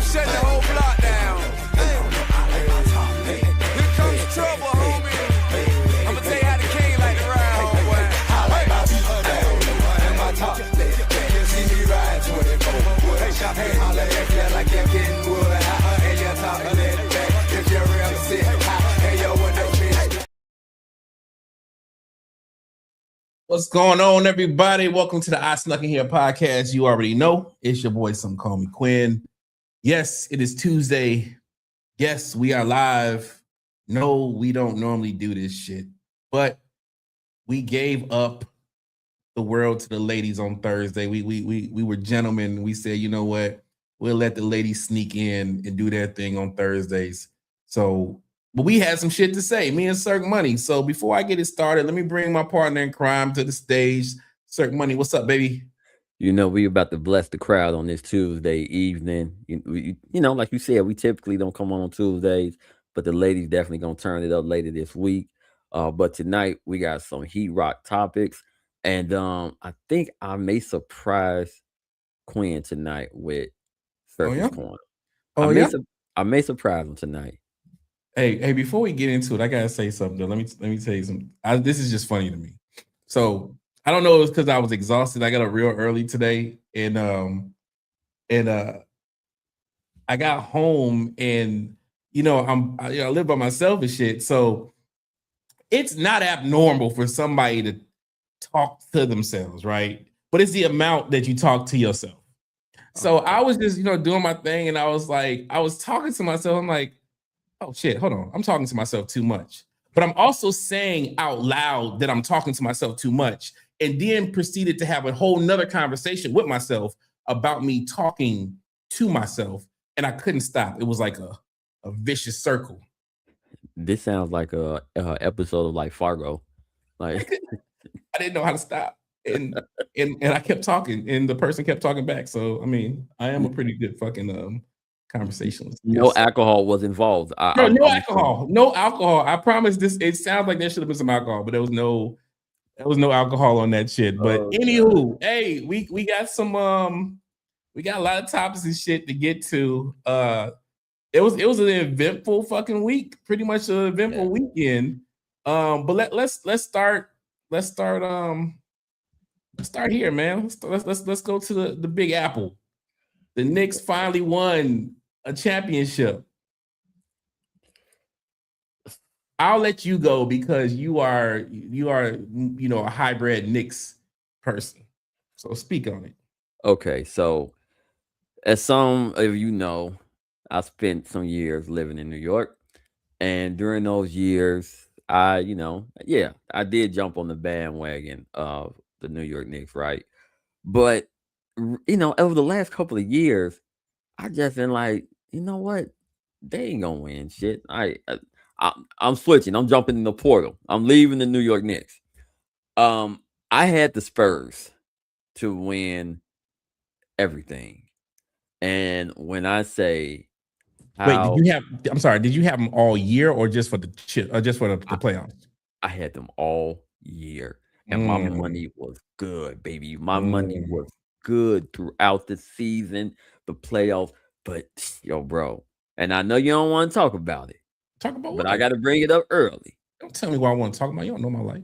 shutting the whole block down. Here comes trouble, homie. I'ma tell you how the king like to ride, homeboy. I like my beat down and my top. You see me ride 24. Hey, shop, hey, holla at you like you're getting wood. And you're talking it back. If you're real, sit high. Hey, yo, what the bitch. What's going on, everybody? Welcome to the I Snuck In Here podcast. You already know it's your boy, some call me Quinn. Yes, it is Tuesday. Yes, we are live. No, we don't normally do this shit, but we gave up the world to the ladies on Thursday. We were gentlemen. We said, you know what? We'll let the ladies sneak in and do their thing on Thursdays. So, but we had some shit to say, me and Cirque Money. So before I get it started, let me bring my partner in crime to the stage. Cirque Money, what's up, baby? You know, we about to bless the crowd on this Tuesday evening. You know, like you said, we typically don't come on Tuesdays, but the ladies definitely gonna turn it up later this week. But tonight we got some heat rock topics, and I think I may surprise Quinn tonight with Circus Corner. I may surprise him tonight. Hey, before we get into it, I gotta say something though. Let me tell you something. This is just funny to me. So I don't know, it was because I was exhausted. I got up real early today, and I got home, and you know, I live by myself and shit. So it's not abnormal for somebody to talk to themselves, right? But it's the amount that you talk to yourself. So I was just, doing my thing, and I was talking to myself. I'm like, oh shit, hold on. I'm talking to myself too much. But I'm also saying out loud that I'm talking to myself too much, and then proceeded to have a whole nother conversation with myself about me talking to myself, and I couldn't stop. It was like a vicious circle. This sounds like a episode of like Fargo. Like I didn't know how to stop. And I kept talking, and the person kept talking back. So I mean, I am a pretty good fucking conversationalist. No alcohol was involved. No alcohol. I promise this. It sounds like there should have been some alcohol, but there was no alcohol on that shit. But anywho, hey, we got some we got a lot of topics and shit to get to. It was an eventful fucking week, pretty much an eventful weekend. But let's start here, man. Let's go to the Big Apple. The Knicks finally won a championship. I'll let you go because you are a hybrid Knicks person. So speak on it. Okay, so as some of you know, I spent some years living in New York, and during those years, I did jump on the bandwagon of the New York Knicks, right? But over the last couple of years, I just been like, you know what? They ain't gonna win shit. I'm switching. I'm jumping in the portal. I'm leaving the New York Knicks. I had the Spurs to win everything, and when I say, did you have them all year or just for the playoffs? I had them all year, and my money was good, baby. My money was good throughout the season, the playoffs. But yo, bro, and I know you don't want to talk about it. Talk about but what? I got to bring it up early. Don't tell me what I want to talk about. You don't know my life.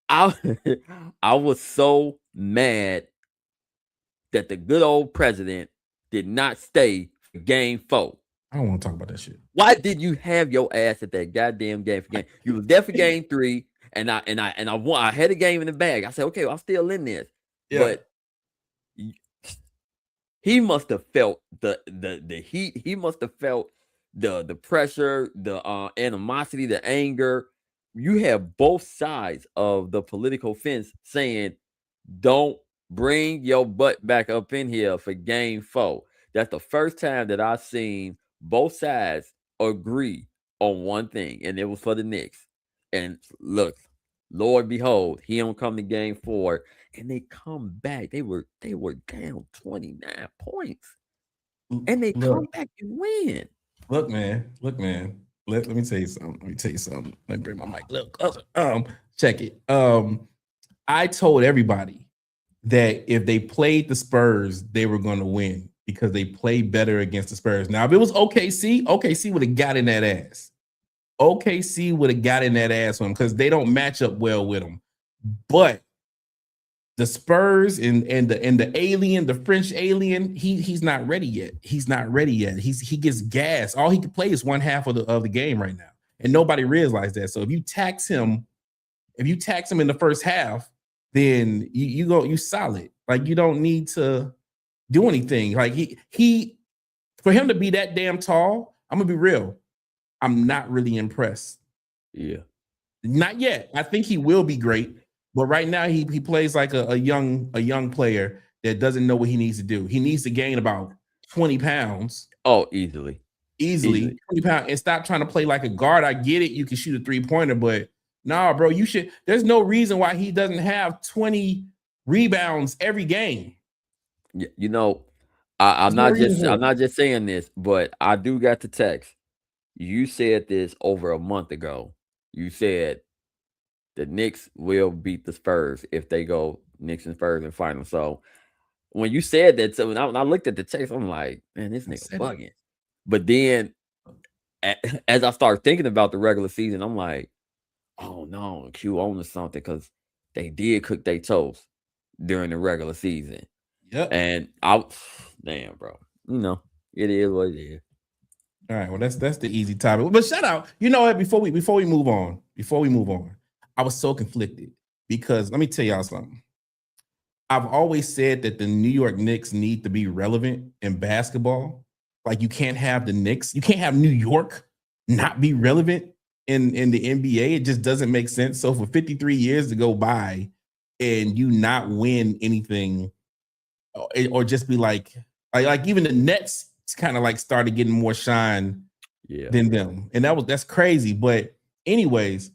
I was so mad that the good old president did not stay for Game 4. I don't want to talk about that shit. Why did you have your ass at that goddamn game for game? You was there for Game 3, and I won. I had a game in the bag. I said, okay, well, I'm still in this. Yeah. But he must have felt the heat. He must have felt the pressure, the animosity, the anger. You have both sides of the political fence saying, don't bring your butt back up in here for Game 4. That's the first time that I've seen both sides agree on one thing, and it was for the Knicks. And look, Lord behold, he don't come to Game 4, and they come back. They were down 29 points, and they come back and win. Look, man. Let me tell you something. Let me bring my mic. Look, check it. I told everybody that if they played the Spurs, they were going to win. because they play better against the Spurs. Now, if it was OKC would have got in that ass. OKC would have got in that ass with them because they don't match up well with them. But the Spurs and the alien, the French alien, he's not ready yet. He's not ready yet. He gets gas. All he can play is one half of the game right now, and nobody realized that. So if you tax him in the first half, then you solid. Like you don't need to do anything. Like he for him to be that damn tall, I'm gonna be real. I'm not really impressed. Yeah, not yet. I think he will be great. But right now, he plays like a young player that doesn't know what he needs to do. He needs to gain about 20 pounds. Oh, easily 20 pounds, and stop trying to play like a guard. I get it. You can shoot a 3-pointer, but nah, bro, you should. There's no reason why he doesn't have 20 rebounds every game. You know, I'm not just saying this, but I do got the text. You said this over a month ago. You said the Knicks will beat the Spurs if they go Knicks and Spurs in final. So when you said that, so when I looked at the text, I'm like, man, this nigga bugging. But then as I start thinking about the regular season, I'm like, oh no, Q owns something because they did cook their toast during the regular season. Yep. And damn, bro, it is what it is. All right, well, that's the easy topic. But shout out, you know what? Before we move on, I was so conflicted because let me tell y'all something. I've always said that the New York Knicks need to be relevant in basketball. Like you can't have the Knicks, you can't have New York not be relevant in the NBA. It just doesn't make sense. So for 53 years to go by and you not win anything, or just be like even the Nets kind of like started getting more shine than them, and that's crazy. But anyways,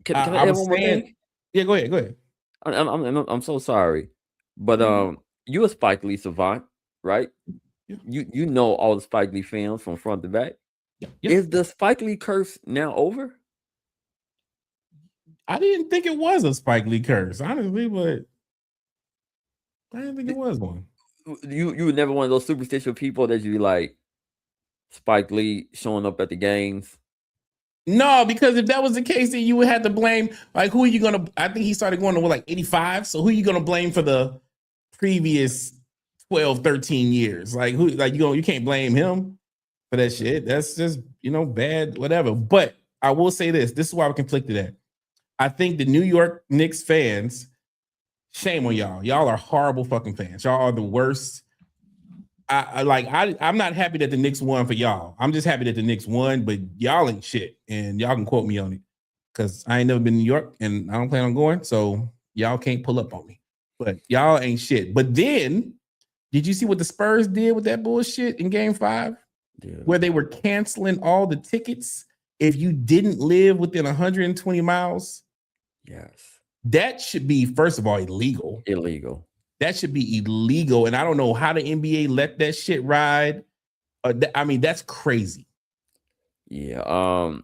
can I add one more thing? Yeah, go ahead. I'm so sorry, but you a Spike Lee savant, right? Yeah. You know all the Spike Lee fans from front to back. Yeah. Is the Spike Lee curse now over? I didn't think it was a Spike Lee curse, honestly, but I didn't think it was one. You were never one of those superstitious people that you like Spike Lee showing up at the games. No, because if that was the case, then you would have to blame, like, who are you gonna? I think he started going to like 85. So who are you gonna blame for the previous 12, 13 years? Like who? Like you can't blame him for that shit. That's just bad, whatever. But I will say this. This is why we're conflicted at. I think the New York Knicks fans, shame on y'all. Y'all are horrible fucking fans. Y'all are the worst. I'm not happy that the Knicks won for y'all. I'm just happy that the Knicks won, but y'all ain't shit. And y'all can quote me on it. Because I ain't never been to New York and I don't plan on going. So y'all can't pull up on me. But y'all ain't shit. But then, did you see what the Spurs did with that bullshit in Game 5? Yeah. Where they were canceling all the tickets if you didn't live within 120 miles? Yes. That should be, first of all, illegal. That should be illegal. And I don't know how the NBA let that shit ride. That's crazy. Yeah.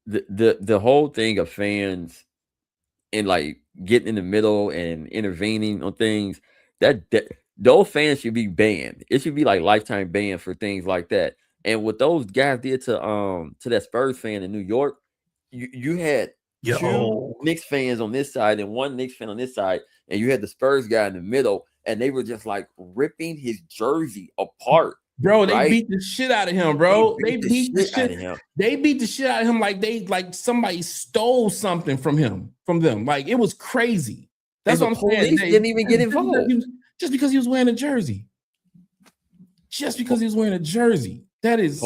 The whole thing of fans and like getting in the middle and intervening on things, that those fans should be banned. It should be like lifetime ban for things like that. And what those guys did to that Spurs fan in New York, you had two Knicks fans on this side and one Knicks fan on this side, and you had the Spurs guy in the middle, and they were just like ripping his jersey apart. Bro, they beat the shit out of him, bro. They beat the shit out of him like somebody stole something from them. Like it was crazy. That's what I'm saying. Police didn't even get involved. Just because he was wearing a jersey. That is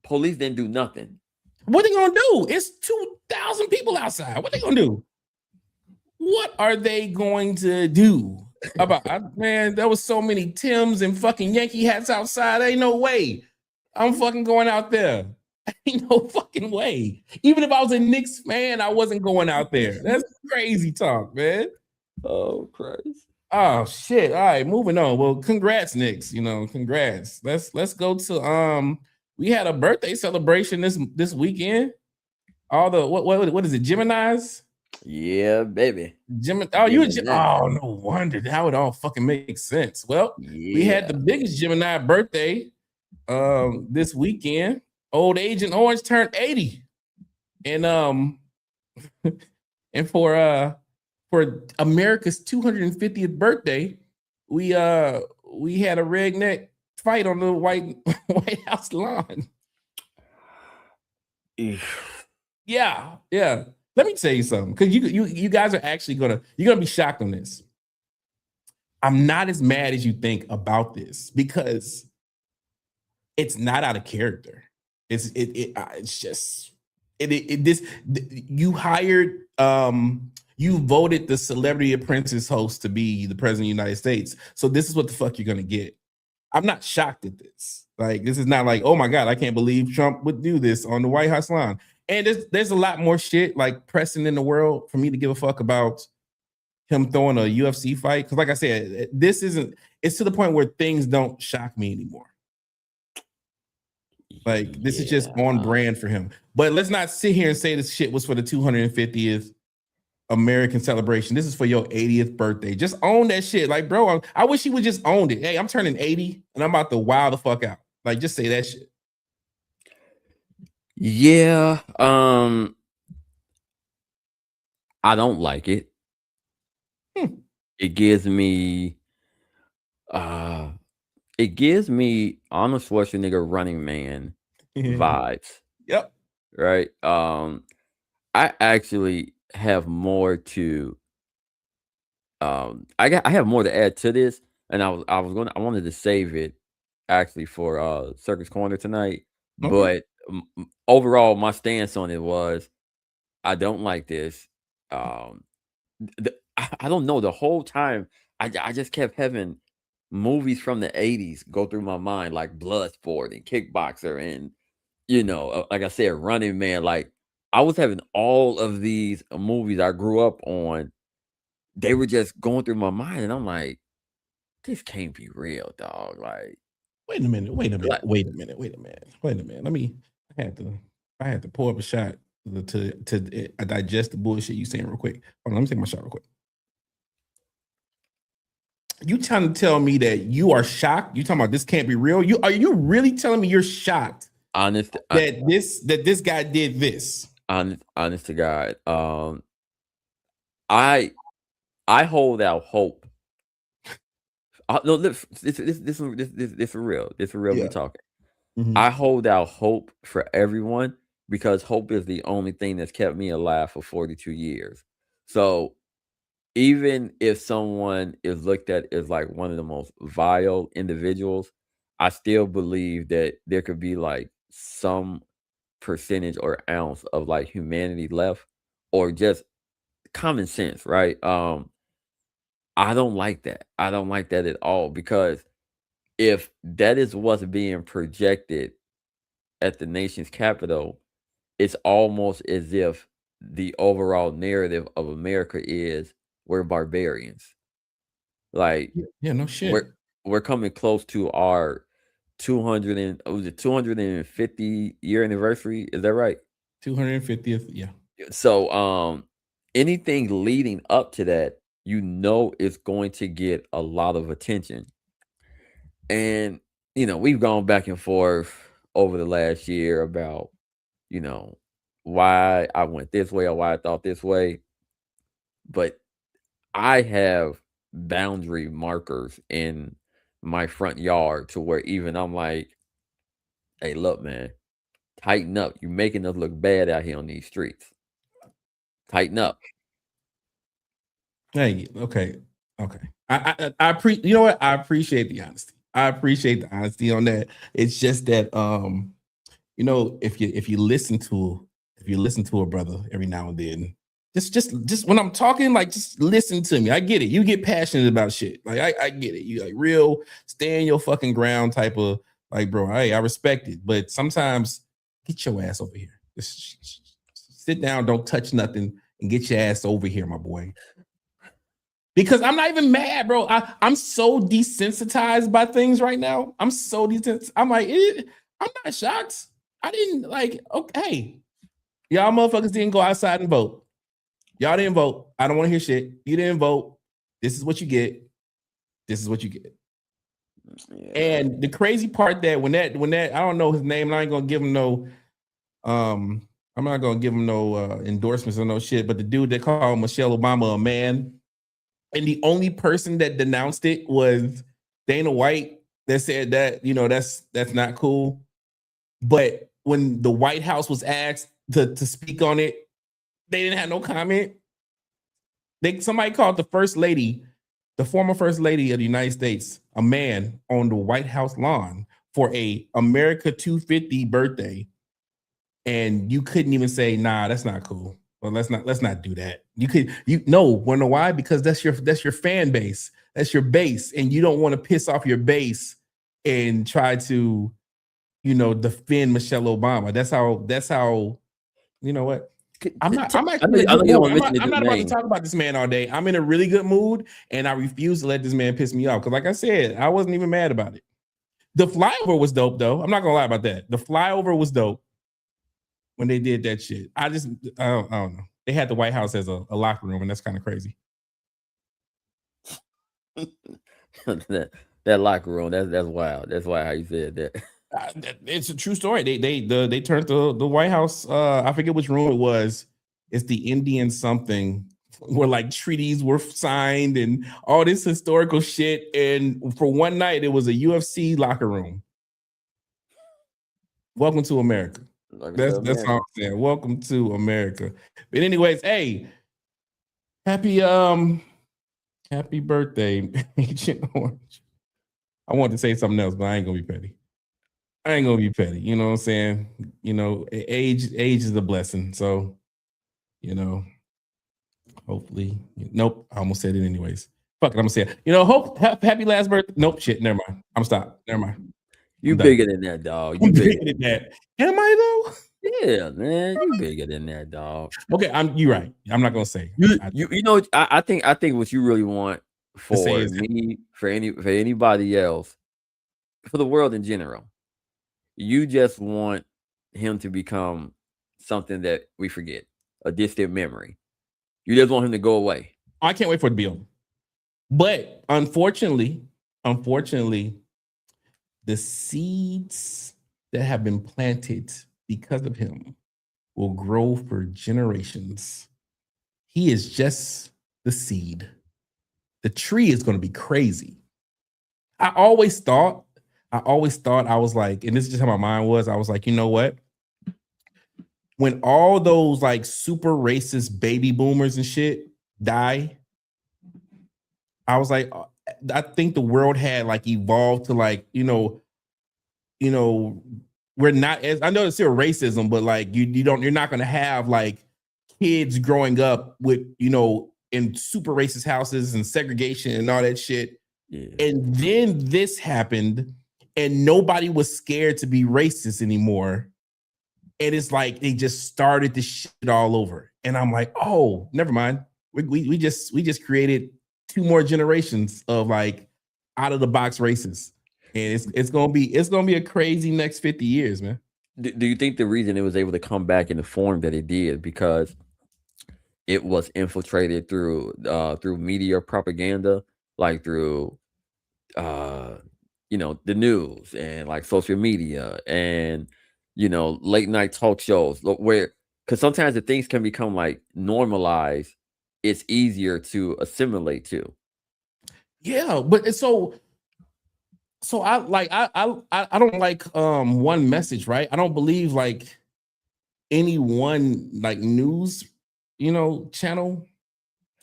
police didn't do nothing. What they gonna do? It's 2,000 people outside. What they gonna do? What are they going to do about? Man, there was so many Tims and fucking Yankee hats outside. Ain't no way. I'm fucking going out there. Ain't no fucking way. Even if I was a Knicks fan, I wasn't going out there. That's crazy talk, man. Oh, Christ. Oh shit. All right, moving on. Well, congrats, Knicks. Congrats. Let's go to we had a birthday celebration this weekend. All the what is it, Geminis? Yeah, baby. Oh, you Gemini. oh, no wonder. That would all fucking make sense. Well, we had the Yeah. biggest Gemini birthday this weekend. Old Agent Orange turned 80. And and for America's 250th birthday, we had a redneck fight on the White House lawn. Yeah. Let me tell you something, because you guys are actually you're gonna be shocked on this. I'm not as mad as you think about this, because it's not out of character. It's just you hired you voted the Celebrity Apprentice host to be the president of the United States. So this is what the fuck you're gonna get. I'm not shocked at this. Like, this is not like, oh my God, I can't believe Trump would do this on the White House lawn. And there's a lot more shit like pressing in the world for me to give a fuck about him throwing a UFC fight. Because like I said, it's to the point where things don't shock me anymore. Like, this is just on brand for him. But let's not sit here and say this shit was for the 250th American celebration. This is for your 80th birthday. Just own that shit. Like, bro, I wish he would just own it. Hey, I'm turning 80 and I'm about to wow the fuck out. Like, just say that shit. Yeah. I don't like it. It gives me Arnold Schwarzenegger Running Man vibes. Yep. Right. I actually have more to I have more to add to this, and I wanted to save it actually for Circus Corner tonight. Okay. But overall, my stance on it was I don't like this. I don't know. The whole time I just kept having movies from the 80s go through my mind, like Bloodsport and Kickboxer, and like I said, Running Man. Like, I was having all of these movies I grew up on. They were just going through my mind, and I'm like, this can't be real, dog. Like, wait a minute. I had to pour up a shot to digest the bullshit you saying real quick. Hold on, let me take my shot real quick. You trying to tell me that you are shocked? You talking about this can't be real? Are you really telling me you're shocked? Honest that this guy did this? Honest to God, I hold out hope. No, this is real. This is real. Yeah. We talking. Mm-hmm. I hold out hope for everyone, because hope is the only thing that's kept me alive for 42 years. So even if someone is looked at as like one of the most vile individuals, I still believe that there could be like some percentage or ounce of like humanity left, or just common sense, right? I don't like that. I don't like that at all, because if that is what's being projected at the nation's capital, it's almost as if the overall narrative of America is we're barbarians. Like, yeah, no shit. We're coming close to our 250 year anniversary. Is that right? 250th, yeah. So anything leading up to that, it's going to get a lot of attention. And we've gone back and forth over the last year about why I went this way or why I thought this way. But I have boundary markers in my front yard to where even I'm like, hey, look, man, tighten up. You're making us look bad out here on these streets. Tighten up. Hey, okay. I appreciate. You know what? I appreciate the honesty. I appreciate the honesty on that. It's just that if you listen to a brother every now and then, just when I'm talking, like, just listen to me. I get it. You get passionate about shit. Like, I get it. You like real stand your fucking ground type of, like, bro. Hey, I respect it. But sometimes get your ass over here. Just sit down, don't touch nothing, and get your ass over here, my boy. Because I'm not even mad, bro. I'm so desensitized by things right now. I'm so desensitized. I'm like, I'm not shocked. I didn't like, okay. Y'all motherfuckers didn't go outside and vote. Y'all didn't vote. I don't want to hear shit. You didn't vote. This is what you get. This is what you get. Yeah. And the crazy part that when that I don't know his name, and I ain't gonna give him no I'm not gonna give him no endorsements or no shit, but the dude that called Michelle Obama a man, and the only person that denounced it was Dana White, that said that, you know, that's not cool. But when the White House was asked to speak on it, they didn't have no comment. Somebody called the first lady, the former first lady of the United States, a man on the White House lawn for a America 250 birthday, and you couldn't even say, nah, that's not cool. Well, let's not do that. Wanna know why? Because that's your fan base. That's your base, and you don't want to piss off your base and try to, you know, defend Michelle Obama. That's how. You know what? I'm actually in a good mood. I'm not about to talk about this man all day. I'm in a really good mood, and I refuse to let this man piss me off. Because, like I said, I wasn't even mad about it. The flyover was dope, though. I'm not gonna lie about that. The flyover was dope when they did that shit. I don't know. They had the White House as a locker room, and that's kind of crazy. that locker room, that's wild. That's why how you said that. It's a true story. They turned the White House. I forget which room it was. It's the Indian something where like treaties were signed and all this historical shit. And for one night, it was a UFC locker room. Welcome to America. That's all I'm saying. Welcome to America. But anyways, hey, happy birthday, Agent Orange. I wanted to say something else, but I ain't gonna be petty. You know what I'm saying? You know, age is a blessing. So, you know, hopefully, nope. I almost said it anyways. Fuck it, I'm gonna say it. You know, happy last birthday. Nope, shit. Never mind. I'm stopped. Never mind. You bigger than that, dog. You bigger than that. Am I though? Yeah, man. You bigger than that, dog. Okay, you're right. I'm not gonna say. You know, I think what you really want for me, for anybody else, for the world in general. You just want him to become something that we forget, a distant memory. You just want him to go away. I can't wait for it to be over. But unfortunately, the seeds that have been planted because of him will grow for generations. He is just the seed. The tree is going to be crazy. I always thought I was like, and this is just how my mind was. I was like, you know what? When all those like super racist baby boomers and shit die, I was like, I think the world had like evolved to like, you know, we're not as, I know it's still racism, but like you're not gonna have like kids growing up with, you know, in super racist houses and segregation and all that shit. Yeah. And then this happened. And nobody was scared to be racist anymore. And it's like they just started the shit all over. And I'm like, oh, never mind. We just created 2 more generations of like out of the box racists. And it's gonna be a crazy next 50 years, man. Do you think the reason it was able to come back in the form that it did because it was infiltrated through media propaganda, like through you know, the news and like social media and, you know, late night talk shows where, because sometimes the things can become like normalized, it's easier to assimilate to. Yeah, but so I don't like one message, right? I don't believe like any one like news, you know, channel.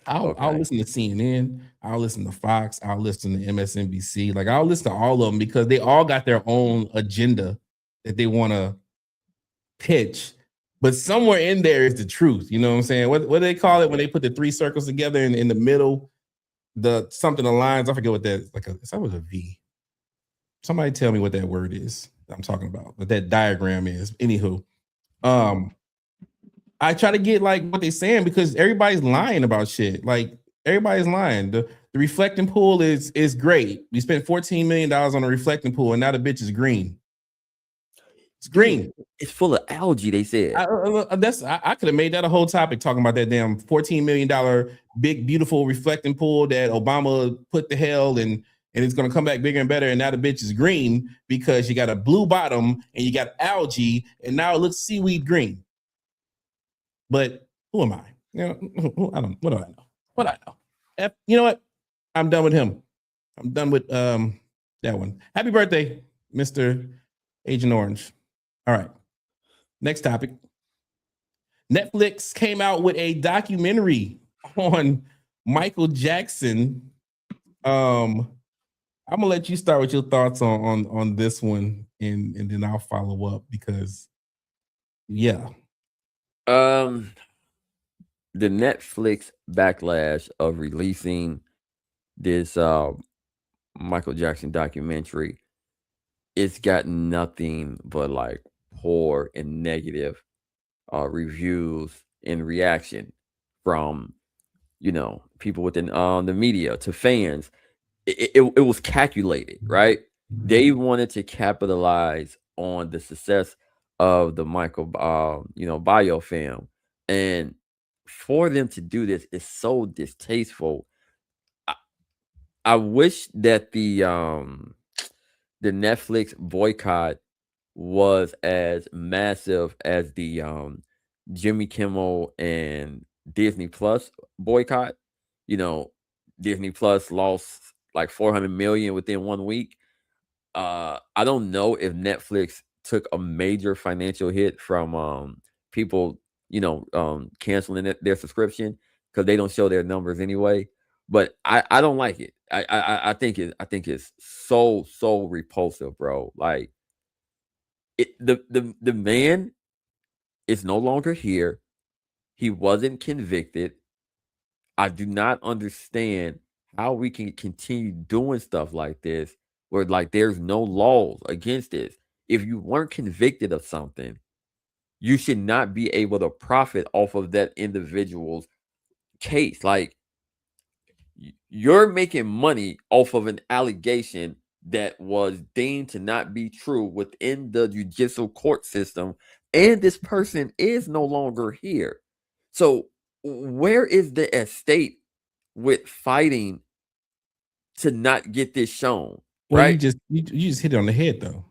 I'll listen to CNN, I'll listen to Fox, I'll listen to MSNBC, like I'll listen to all of them because they all got their own agenda that they want to pitch. But somewhere in there is the truth. You know what I'm saying? What do they call it when they put the 3 circles together and in the middle, the something aligns? I forget what that is. Like it's always a V. Somebody tell me what that word is that I'm talking about, what that diagram is. Anywho, I try to get like what they're saying because everybody's lying about shit. Like everybody's lying. The reflecting pool is great. We spent $14 million on a reflecting pool and now the bitch is green. It's green. It's full of algae, they said. I could have made that a whole topic talking about that damn $14 million big, beautiful reflecting pool that Obama put the hell and it's going to come back bigger and better. And now the bitch is green because you got a blue bottom and you got algae and now it looks seaweed green. But who am I? You know, what do I know? What I know? You know what? I'm done with him. I'm done with that one. Happy birthday, Mr. Agent Orange. All right. Next topic. Netflix came out with a documentary on Michael Jackson. I'm gonna let you start with your thoughts on this one, and then I'll follow up because, yeah. The Netflix backlash of releasing this Michael Jackson documentary, it's got nothing but like poor and negative reviews and reaction from people within the media to fans. It was calculated, right? They wanted to capitalize on the success of the Michael bio film, and for them to do this is so distasteful. I wish that the Netflix boycott was as massive as the Jimmy Kimmel and Disney Plus boycott. Disney Plus lost like 400 million within 1 week. I don't know if Netflix took a major financial hit from people, canceling their subscription because they don't show their numbers anyway. But I don't like it. I think it's so repulsive, bro. Like the man is no longer here. He wasn't convicted. I do not understand how we can continue doing stuff like this where like there's no laws against this. If you weren't convicted of something, you should not be able to profit off of that individual's case. Like you're making money off of an allegation that was deemed to not be true within the judicial court system, and this person is no longer here. So where is the estate with fighting to not get this shown? Well, right? you just hit it on the head, though.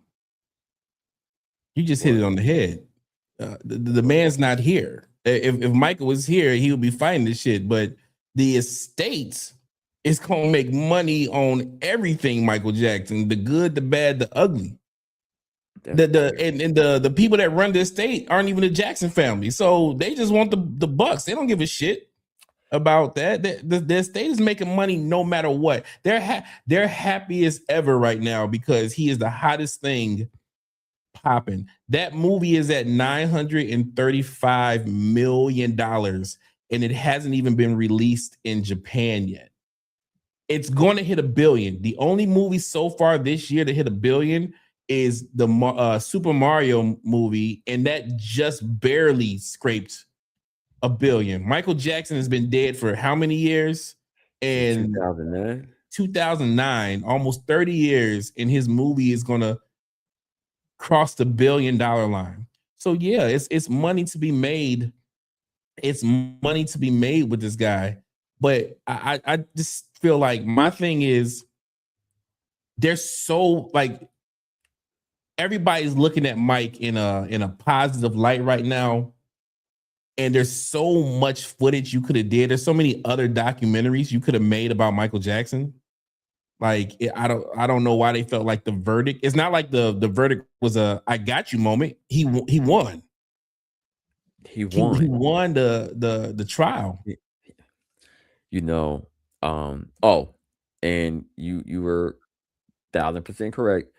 You just hit it on the head. The man's not here. If Michael was here, he would be fighting this shit. But the estates is gonna make money on everything, Michael Jackson, the good, the bad, the ugly. The people that run the estate aren't even the Jackson family, so they just want the bucks. They don't give a shit about that. The estate is making money no matter what. They're happy as ever right now because he is the hottest thing popping. That movie is at $935 million, and it hasn't even been released in Japan yet. It's going to hit $1 billion. The only movie so far this year to hit $1 billion is the Super Mario movie, and that just barely scraped $1 billion. Michael Jackson has been dead for how many years? And 2009, almost 30 years, and his movie is gonna cross the $1 billion line. So yeah, it's money to be made. It's money to be made with this guy. But I just feel like my thing is they're so like everybody's looking at Mike in a positive light right now. And there's so much footage you could have did. There's so many other documentaries you could have made about Michael Jackson. Like I don't know why they felt like the verdict. It's not like the verdict was a "I got you" moment. He won. He won the trial. And you were 1,000% correct.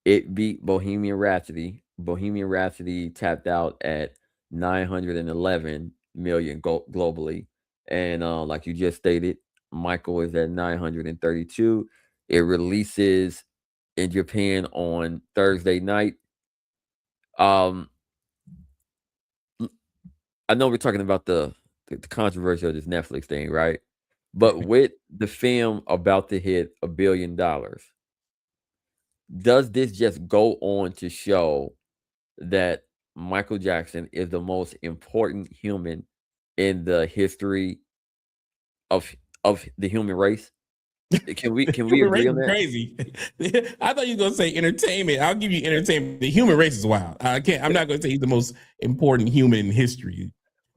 It beat Bohemian Rhapsody. Bohemian Rhapsody tapped out at 911 million globally, and like you just stated, Michael is at 932. It releases in Japan on Thursday night. I know we're talking about the controversy of this Netflix thing, right? But with the film about to hit $1 billion, does this just go on to show that Michael Jackson is the most important human in the history of the human race? Can we Human agree race on is that? crazy. I thought you were gonna say entertainment. I'll give you entertainment. The human race is wild. I can't. I'm not gonna say he's the most important human in history.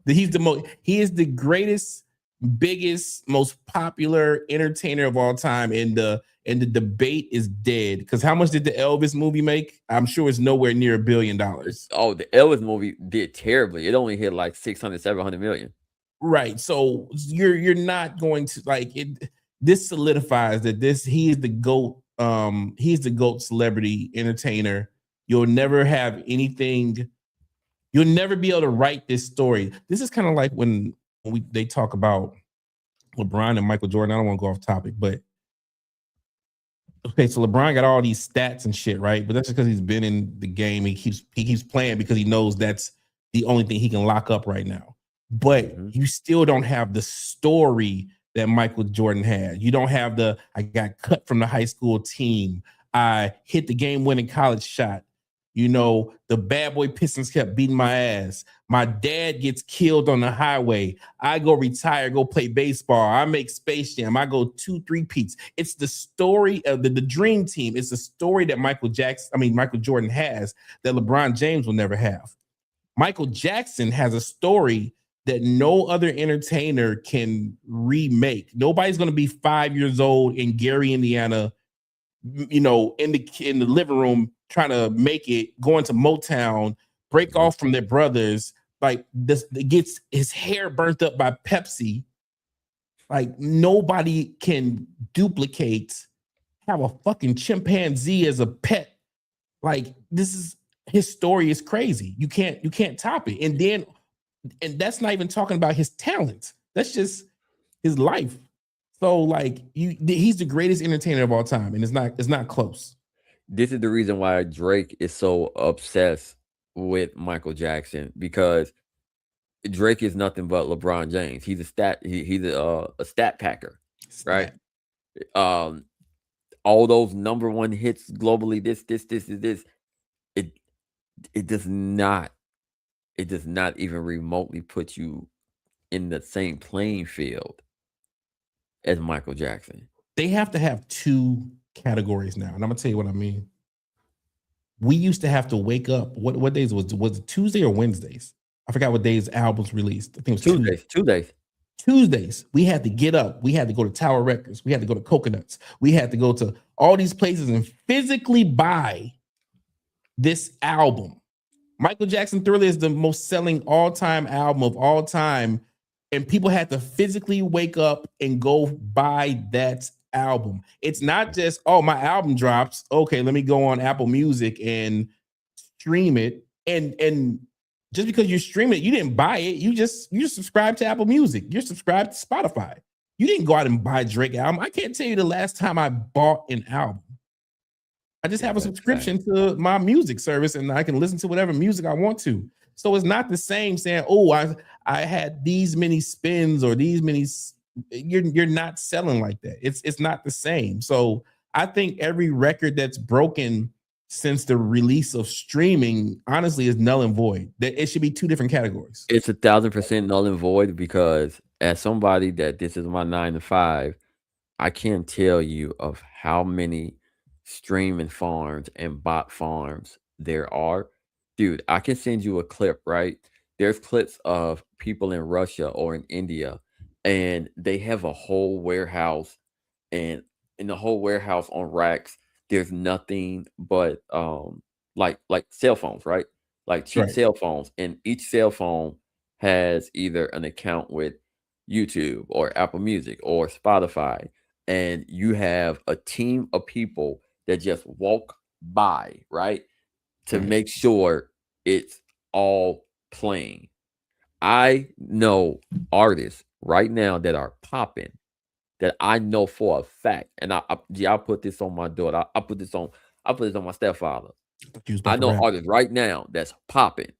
He's the most. He is the greatest, biggest, most popular entertainer of all time. And the debate is dead because how much did the Elvis movie make? I'm sure it's nowhere near $1 billion. Oh, the Elvis movie did terribly. It only hit like 600, 700 million. Right. So you're not going to like it. This solidifies that he is the GOAT. He's the GOAT celebrity entertainer. You'll never have anything, you'll never be able to write this story. This is kind of like when they talk about LeBron and Michael Jordan. I don't want to go off topic, but okay, so LeBron got all these stats and shit, right? But that's just because he's been in the game. He keeps playing because he knows that's the only thing he can lock up right now. But you still don't have the story that Michael Jordan had. You don't have the I got cut from the high school team. I hit the game-winning college shot. You know, the bad boy Pistons kept beating my ass. My dad gets killed on the highway. I go retire, go play baseball. I make Space Jam. I go 2-3 peats. It's the story of the dream team. It's the story that Michael Jordan has that LeBron James will never have. Michael Jackson has a story that no other entertainer can remake. Nobody's going to be 5 years old in Gary, Indiana, you know, in the living room trying to make it, going to Motown, break off from their brothers, like this, gets his hair burnt up by Pepsi. Like nobody can duplicate, have a fucking chimpanzee as a pet. Like this is, his story is crazy. You can't top it. And that's not even talking about his talent. That's just his life. So like he's the greatest entertainer of all time, and it's not close. This is the reason why Drake is so obsessed with Michael Jackson, because Drake is nothing but LeBron James. He's a stat packer, right? All those number one hits globally. This. It does not even remotely put you in the same playing field as Michael Jackson. They have to have two categories now, and I'm gonna tell you what I mean. We used to have to wake up. What days was it Tuesday or Wednesdays? I forgot what days albums released. I think it was Tuesdays. Tuesdays. We had to get up. We had to go to Tower Records. We had to go to Coconuts. We had to go to all these places and physically buy this album. Michael Jackson Thriller is the most selling all-time album of all time. And people had to physically wake up and go buy that album. It's not just, oh, my album drops. Okay, let me go on Apple Music and stream it. And just because you stream it, you didn't buy it. You just subscribed to Apple Music. You're subscribed to Spotify. You didn't go out and buy a Drake album. I can't tell you the last time I bought an album. I just have a subscription to my music service, and I can listen to whatever music I want to. So it's not the same saying, oh, I had these many spins or these many. You're not selling like that. It's not the same. So I think every record that's broken since the release of streaming, honestly, is null and void. That it should be two different categories. It's 1,000% null and void, because as somebody that this is my 9 to 5, I can't tell you of how many streaming farms and bot farms there are. Dude, I can send you a clip, right? There's clips of people in Russia or in India, and they have a whole warehouse, and in the whole warehouse on racks, there's nothing but like cell phones, right? Like cheap cell phones, and each cell phone has either an account with YouTube or Apple Music or Spotify, and you have a team of people that just walk by, right, to make sure it's all playing. I know artists right now that are popping, that I know for a fact, and I'll put this on my daughter. I put this on my stepfather. I know artists right now that's popping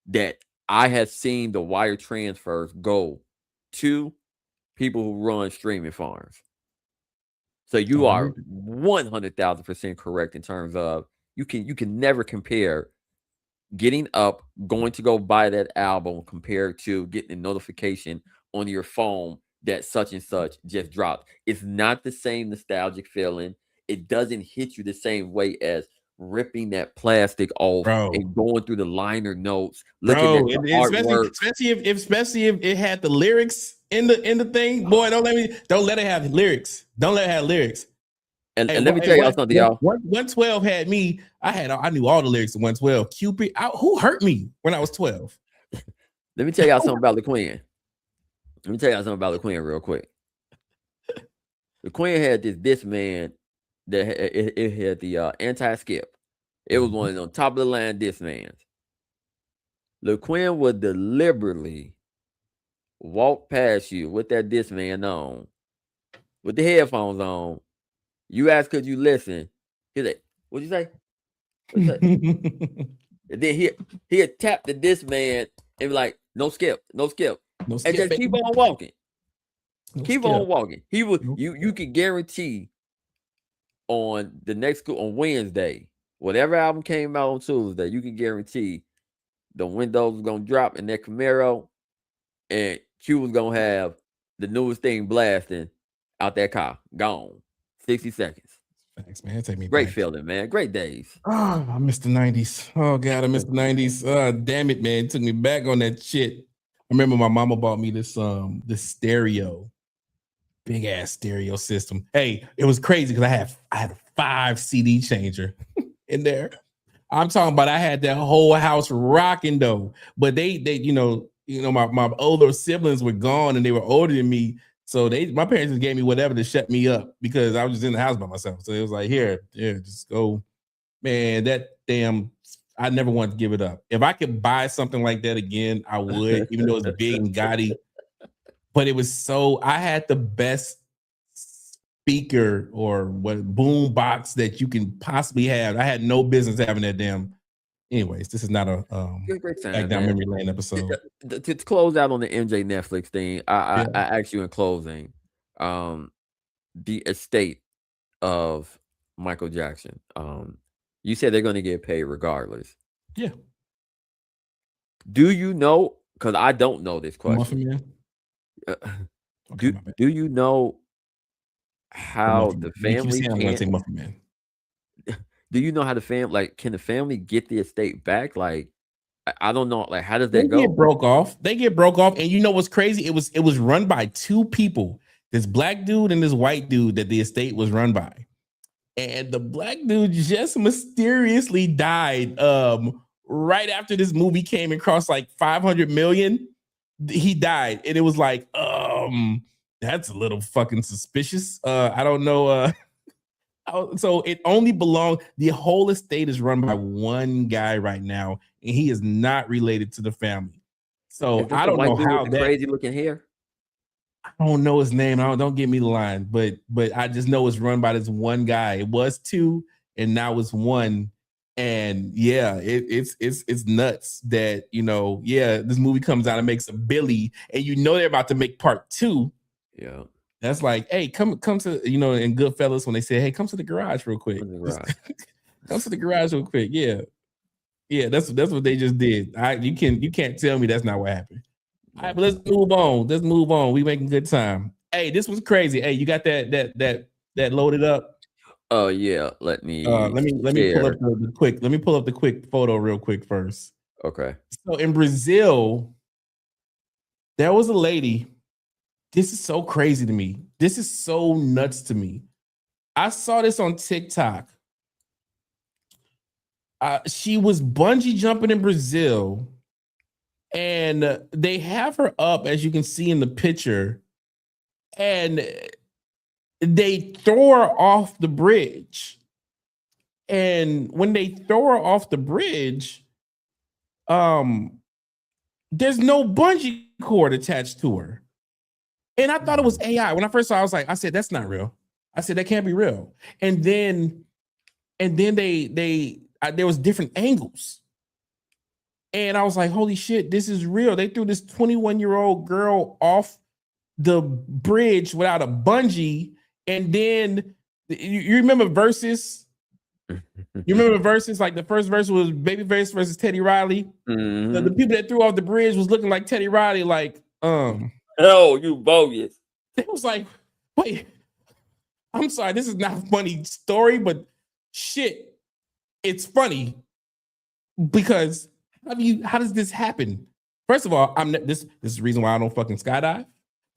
that I have seen the wire transfers go to people who run streaming farms. So you are 100,000% correct in terms of, you can never compare getting up, going to go buy that album compared to getting a notification on your phone that such and such just dropped. It's not the same nostalgic feeling. It doesn't hit you the same way as ripping that plastic off Bro. and going through the liner notes, looking at the artwork. Especially if it had the lyrics in the thing. Boy, don't let it have lyrics. Don't let it have lyrics. And let me tell y'all something, y'all. 112 had me. I knew all the lyrics of 112. Cupid. Who hurt me when I was 12? Let me tell y'all something about the Queen. Let me tell y'all something about the Queen real quick. The Queen had this man that it had the anti-skip. It was one of them top of the line diss mans. The Queen would deliberately walk past you with that diss man on, with the headphones on. You ask, could you listen? He's like, what'd you say? What'd you say? And then he'd tap the diss man and be like, no skip, no skip. No And skip, just baby. keep on walking. No Keep skip. on walking. He would No you could guarantee on the next on Wednesday, whatever album came out on Tuesday, you can guarantee the windows was gonna drop in that Camaro, and Q was gonna have the newest thing blasting out that car. Gone. 60 seconds. Thanks, man. Take me Great back. feeling, man. Great days. Oh, I missed the 90s. Oh God, I missed the 90s. Damn it, man. It took me back on that shit. I remember my mama bought me this stereo, big ass stereo system. Hey, it was crazy because I had a 5 CD changer in there. I'm talking about I had that whole house rocking though. But they my older siblings were gone and they were older than me. So my parents just gave me whatever to shut me up because I was just in the house by myself. So it was like, here, just go. Man, that damn, I never wanted to give it up. If I could buy something like that again, I would, even though it's big and gaudy. But it was I had the best speaker or boom box that you can possibly have. I had no business having that damn. Anyways, this is not a great time, back down man. memory lane episode. To close out on the MJ Netflix thing, I asked you in closing, the estate of Michael Jackson. You said they're going to get paid regardless. Yeah. Do you know? Because I don't know this question. Muffin Man? Okay, do you know how the family I'm going to take Muffin Man. Do you know how the family, can the family get the estate back? Like, I don't know. Like, how does that go? They get broke off. And you know what's crazy? It was run by 2 people. This black dude and this white dude that the estate was run by. And the black dude just mysteriously died right after this movie came across like 500 million. He died. And it was like, that's a little fucking suspicious. I don't know. So it only the whole estate is run by one guy right now, and he is not related to the family. So I don't know how that crazy looking hair. I don't know his name. Don't give me the line, but I just know it's run by this one guy. It was 2, and now it's 1. And yeah, it's nuts that this movie comes out and makes a billy, and they're about to make part 2. Yeah. That's like, hey, come to, in Goodfellas when they say, hey, come to the garage real quick. Come to the garage real quick. Yeah. Yeah, that's what they just did. You can't tell me that's not what happened. All right, but let's move on. We making good time. Hey, this was crazy. Hey, you got that loaded up? Oh yeah. Let me pull up the quick photo real quick first. Okay. So in Brazil, there was a lady. This is so crazy to me. This is so nuts to me. I saw this on TikTok. She was bungee jumping in Brazil, and they have her up, as you can see in the picture, and they throw her off the bridge. And when they throw her off the bridge, there's no bungee cord attached to her. And I thought it was AI. When I first saw it, I said, that's not real. I said, that can't be real. And then there was different angles. And I was like, holy shit, this is real. They threw this 21-year-old girl off the bridge without a bungee. And then you remember Versus? You remember the verses? Like the first verse was Babyface versus Teddy Riley. The people that threw off the bridge was looking like Teddy Riley. Like, oh, you bogus. it was like, wait, I'm sorry, this is not a funny story, but shit, it's funny because how does this happen? First of all, this is the reason why I don't fucking skydive.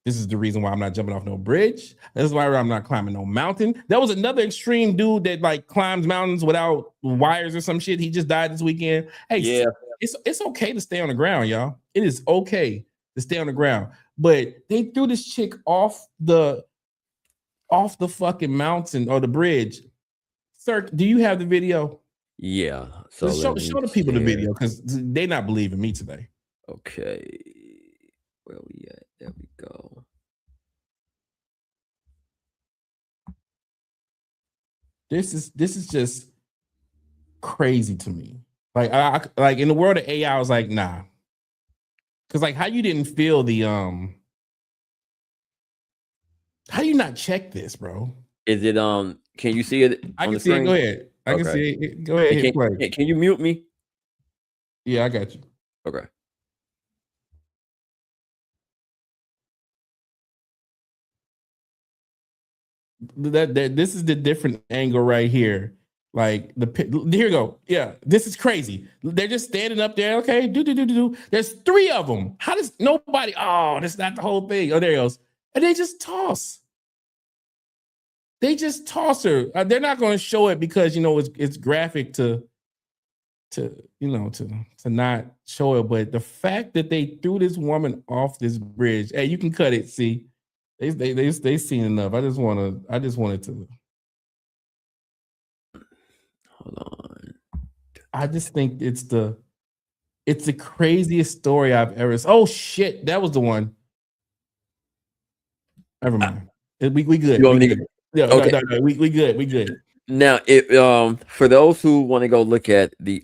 This is the reason why I'm not jumping off no bridge. This is why I'm not climbing no mountain. That was another extreme dude that like climbs mountains without wires or some shit. He just died this weekend. Hey, yeah, it's okay to stay on the ground, y'all. It is okay to stay on the ground. But they threw this chick off the fucking mountain or the bridge. Sir, do you have the video? Yeah. So show the people the video because they not believing me today. Okay. Where we at? There we go. This is just crazy to me. Like I like in the world of AI, I was like, nah. Cause like how you didn't feel the how you not check this, bro? Is it can you see it? I can see it. Go ahead. I can see it. Go ahead. Hit play. Can you mute me? Yeah, I got you. Okay. This is the different angle right here. Like here you go. Yeah, this is crazy. They're just standing up there. Okay, do. There's 3 of them. How does nobody? Oh, that's not the whole thing. Oh, there it goes. And they just toss. They just toss her. They're not going to show it because it's graphic to not show it. But the fact that they threw this woman off this bridge, hey, you can cut it. See. They seen enough. I just wanted to. Hold on. I just think it's the craziest story I've ever. Oh shit, that was the one. Never mind. We good. We good. Yeah, okay. No, we good. We good. Now, for those who want to go look at the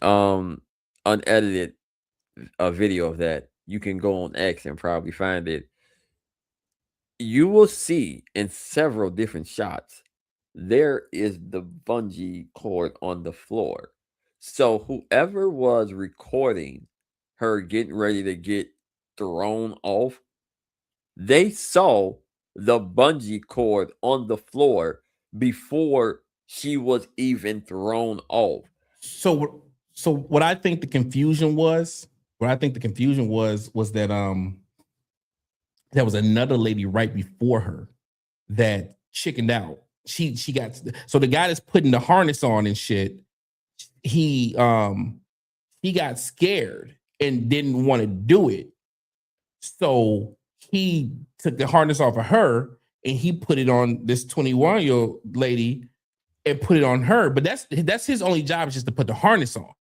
unedited video of that, you can go on X and probably find it. You will see in several different shots, there is the bungee cord on the floor. So whoever was recording her getting ready to get thrown off, they saw the bungee cord on the floor before she was even thrown off. So what I think the confusion was, was that there was another lady right before her that chickened out. She got, so the guy that's putting the harness on and shit, he got scared and didn't want to do it. So he took the harness off of her and he put it on this 21-year-old lady and put it on her. But that's his only job, is just to put the harness on.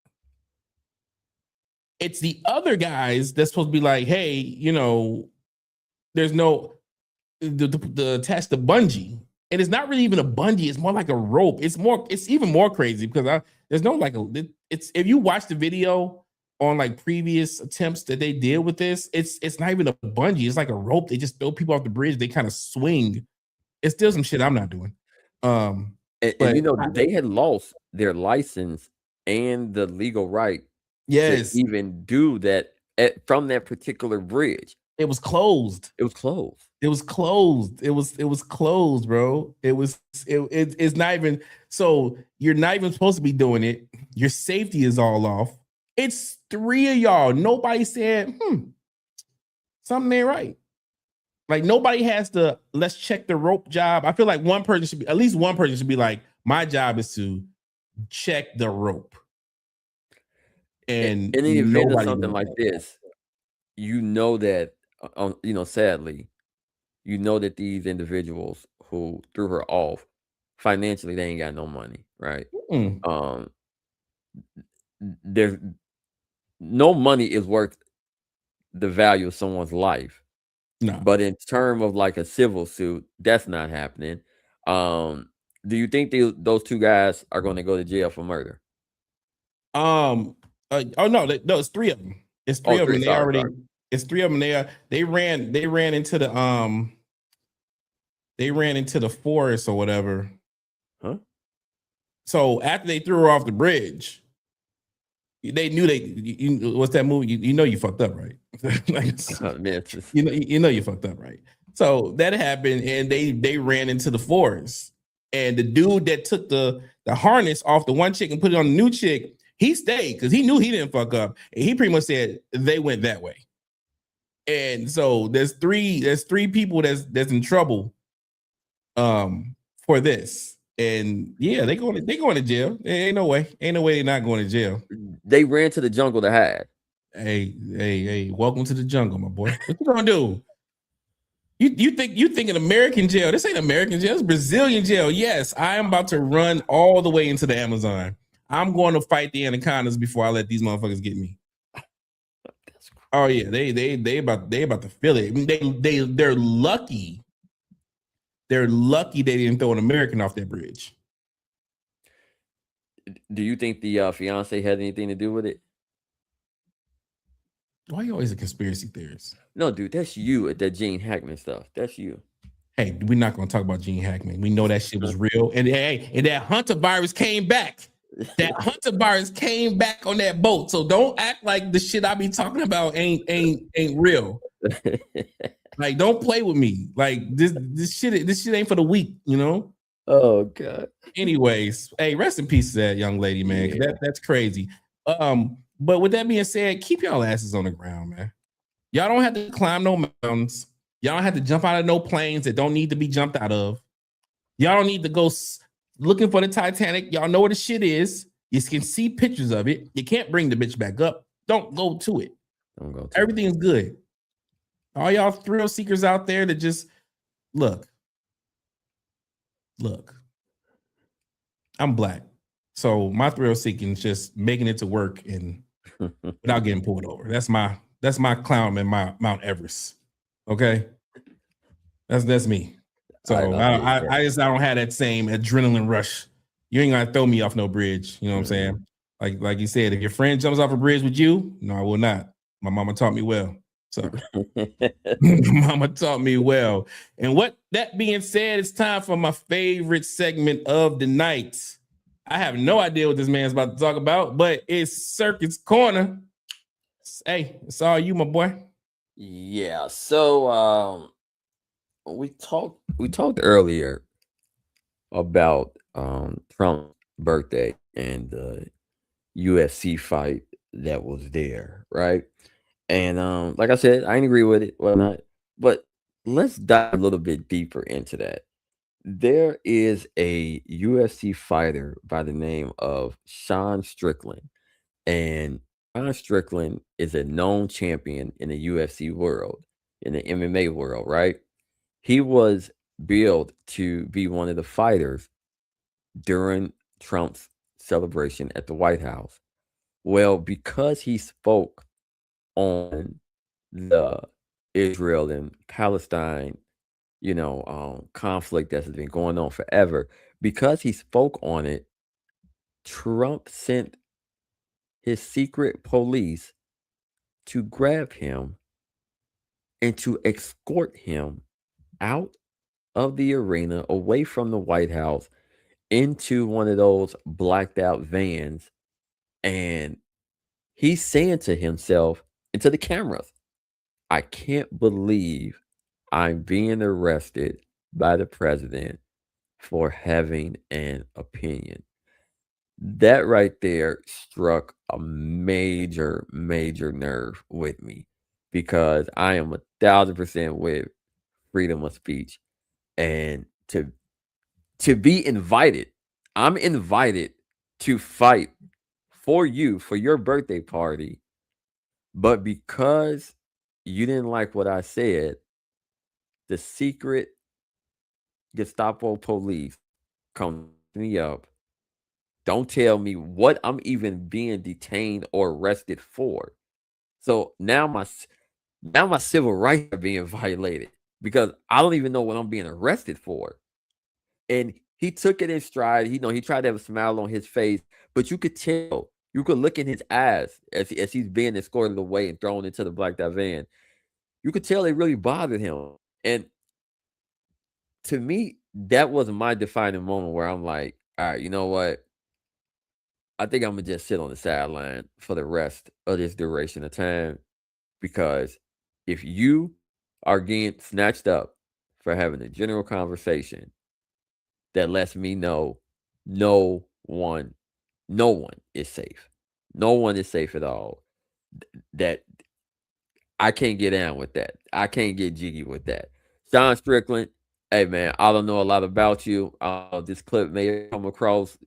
It's the other guys that's supposed to be like, hey, there's no the attach the bungee, and it's not really even a bungee. It's more like a rope. It's even more crazy because there's no it's if you watch the video on like previous attempts that they did with this, it's not even a bungee. It's like a rope. They just throw people off the bridge. They kind of swing. It's still some shit I'm not doing. And they had lost their license and the legal right. Yes, to even do that from that particular bridge. It was closed. It was closed. It was closed. It was closed, bro. It's not even, so you're not even supposed to be doing it. Your safety is all off. It's 3 of y'all. Nobody said, something ain't right. Like nobody has to, let's check the rope job. I feel like at least one person should be like, my job is to check the rope. And in the event of something like this, that, sadly, that these individuals who threw her off, financially, they ain't got no money, right? There's no money is worth the value of someone's life. No. But in terms of like a civil suit, that's not happening. Do you think those 2 guys are going to go to jail for murder? No, it's 3 of them. It's 3 of them. It's 3 of them. They ran into the forest or whatever. Huh? So after they threw her off the bridge, they knew what's that movie? You know you fucked up, right? Like, Man, you know you fucked up, right? So that happened, and they ran into the forest. And the dude that took the harness off the one chick and put it on the new chick, he stayed because he knew he didn't fuck up. And he pretty much said they went that way. And so there's three people that's in trouble for this. And yeah, they going to jail. Ain't no way they're not going to jail. they ran to the jungle to hide. Hey, welcome to the jungle, my boy. What you gonna do? You think an American jail? This ain't American jail. It's Brazilian jail. Yes, I am about to run all the way into the Amazon. I'm going to fight the anacondas before I let these motherfuckers get me. Oh yeah, they about to feel it. I mean, they're lucky. They're lucky they didn't throw an American off that bridge. Do you think the fiance had anything to do with it? Why are you always a conspiracy theorist? No, dude, that's you at that Gene Hackman stuff. That's you. Hey, we're not going to talk about Gene Hackman. We know that shit was real. And that Hunter virus came back. That Hunter virus came back on that boat. So don't act like the shit I be talking about ain't real. Like, don't play with me. Like this shit ain't for the weak, you know? Oh God. Anyways, hey, rest in peace to that young lady, man. Yeah. That's crazy. But with that being said, keep y'all asses on the ground, man. Y'all don't have to climb no mountains. Y'all don't have to jump out of no planes that don't need to be jumped out of. Y'all don't need to go looking for the Titanic. Y'all know where the shit is. You can see pictures of it. You can't bring the bitch back up. Don't go to it. Don't go to Everything's good. All y'all thrill seekers out there that just look. I'm black. So my thrill seeking is just making it to work and without getting pulled over. That's my clown and my Mount Everest. Okay. That's me. So I don't have that same adrenaline rush. You ain't gonna throw me off no bridge. You know what I'm saying? Like you said, if your friend jumps off a bridge with you, no, I will not. My mama taught me well. So mama taught me well. And what that being said, it's time for my favorite segment of the night. I have no idea what this man's about to talk about, but it's Circuit's Corner. Hey, it's all you, my boy. Yeah. So we talked earlier about Trump's birthday and the UFC fight that was there, right? And like I said, I ain't agree with it, whatnot. But let's dive a little bit deeper into that. There is a UFC fighter by the name of Sean Strickland, and Sean Strickland is a known champion in the UFC world, in the MMA world, right? He was billed to be one of the fighters during Trump's celebration at the White House. Well, because he spoke on the Israel and Palestine, conflict that's been going on forever, because he spoke on it, Trump sent his secret police to grab him and to escort him out of the arena, away from the White House, into one of those blacked out vans. And he's saying to himself and to the cameras, I can't believe I'm being arrested by the president for having an opinion. That right there struck a major, major nerve with me, because I am 1,000% with freedom of speech. And to be invited, I'm invited to fight for you for your birthday party, but because you didn't like what I said, the secret Gestapo police come me up. Don't tell me what I'm even being detained or arrested for. So now my civil rights are being violated because I don't even know what I'm being arrested for. And he took it in stride. He tried to have a smile on his face, but you could tell, you could look in his eyes as he's being escorted away and thrown into the blacked out van. You could tell it really bothered him. And to me, that was my defining moment where I'm like, all right, you know what? I think I'm gonna just sit on the sideline for the rest of this duration of time, because if you are getting snatched up for having a general conversation, that lets me know no one, no one is safe. No one is safe at all. That I can't get down with that. I can't get jiggy with that. Sean Strickland, hey man, I don't know a lot about you. This clip may come across,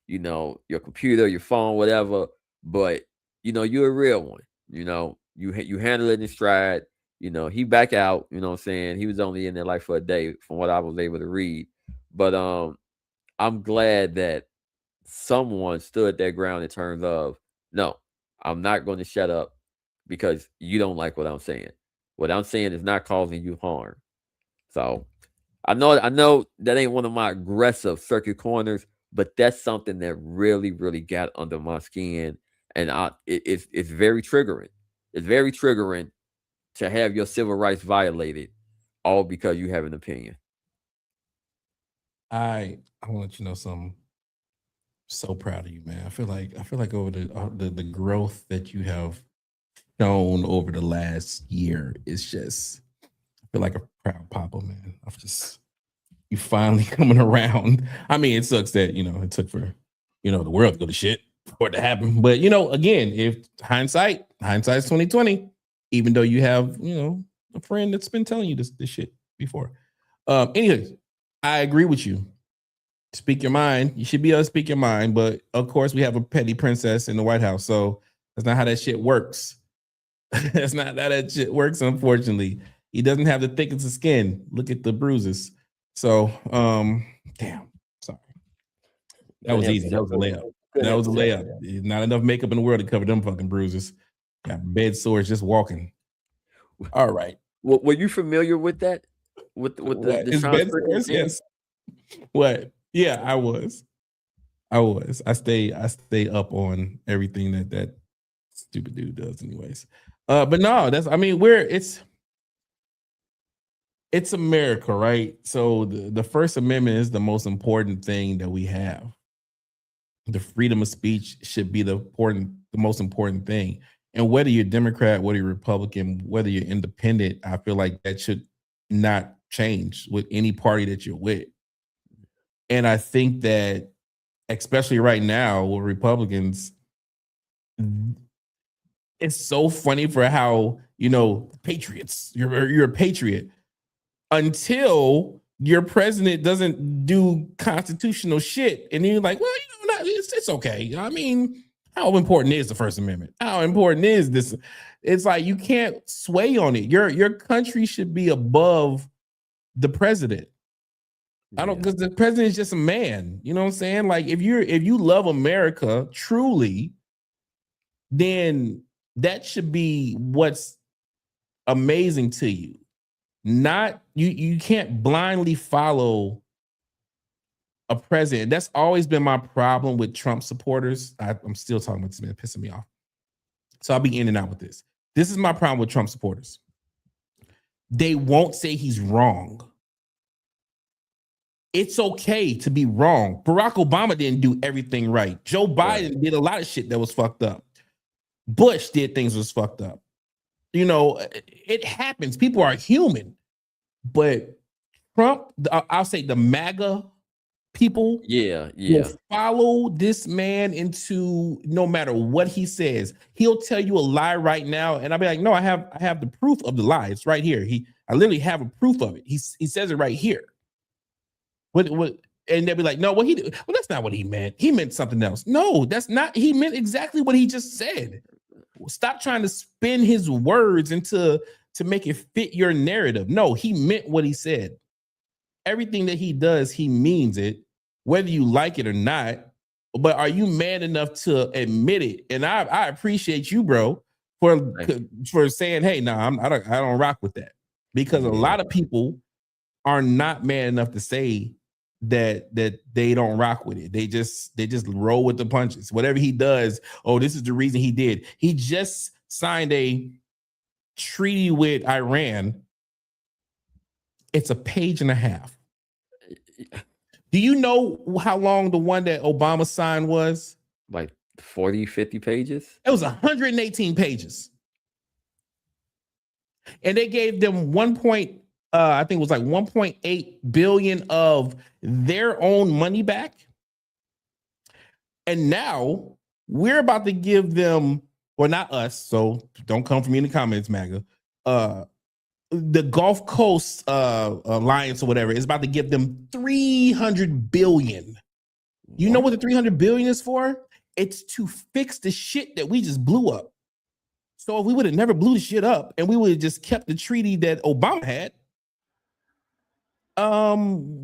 your computer, your phone, whatever, but you're a real one. You handle it in stride. He back out. You know what I'm saying? He was only in there like for a day, from what I was able to read. But I'm glad that someone stood their ground in terms of, no, I'm not going to shut up because you don't like what I'm saying. What I'm saying is not causing you harm. So I know that ain't one of my aggressive circuit corners, but that's something that really, really got under my skin, and it's very triggering. It's very triggering to have your civil rights violated, all because you have an opinion. I want to let you know something. So proud of you, man. I feel like over the growth that you have shown over the last year is just, I feel like a proud papa, man. I've just, you finally coming around. I mean, it sucks that it took for the world to go to shit for it to happen. But again, if hindsight's 2020, even though you have a friend that's been telling you this shit before. Anyways, I agree with you. Speak your mind. You should be able to speak your mind, but of course we have a petty princess in the White House, so that's not how that shit works. That's not how that shit works, unfortunately. He doesn't have the thickest of skin. Look at the bruises. So, damn, sorry. That was easy. That was a layup. That was a layup. Not enough makeup in the world to cover them fucking bruises. Got bed sores just walking. All right. Were you familiar with that? With the His Sean bed Strickland sores? thing? Yes. What? Yeah, I was. I stay up on everything that stupid dude does, anyways. But no, it's America, right? So the First Amendment is the most important thing that we have. The freedom of speech should be the most important thing. And whether you're Democrat, whether you're Republican, whether you're independent, I feel like that should not change with any party that you're with. And I think that, especially right now with Republicans, it's so funny for how, patriots, you're a patriot until your president doesn't do constitutional shit. And you're like, well, it's okay. I mean, how important is the First Amendment? How important is this? It's like you can't sway on it. Your country should be above the president. I don't, because the president is just a man. You know what I'm saying? Like if you love America truly, then that should be what's amazing to you. Not you can't blindly follow a president. That's always been my problem with Trump supporters. I'm still talking about this man, pissing me off. So I'll be in and out with this. This is my problem with Trump supporters. They won't say he's wrong. It's okay to be wrong. Barack Obama didn't do everything right. Joe Biden did a lot of shit that was fucked up. Bush did things that was fucked up. It happens. People are human. But Trump, I'll say the MAGA people will follow this man into no matter what he says. He'll tell you a lie right now, and I'll be like, no, I have the proof of the lie. It's right here. I literally have a proof of it. He says it right here. What and they'll be like, no, that's not what he meant. He meant something else. No, that's not. He meant exactly what he just said. Stop trying to spin his words to make it fit your narrative. No, he meant what he said. Everything that he does, he means it, whether you like it or not. But are you man enough to admit it? And I appreciate you, bro, for saying, hey, no, I don't rock with that. Because a lot of people are not man enough to say that they don't rock with it. They just roll with the punches. Whatever he does, this is the reason he did. He just signed a treaty with Iran. It's a page and a half. Do you know how long the one that Obama signed was? Like 40, 50 pages. It was 118 pages. And they gave them I think it was like 1.8 billion of their own money back. And now we're about to give them, well, not us, so don't come for me in the comments, MAGA. The Gulf Coast Alliance or whatever is about to give them 300 billion. You know what the 300 billion is for? It's to fix the shit that we just blew up. So if we would have never blew the shit up and we would have just kept the treaty that Obama had,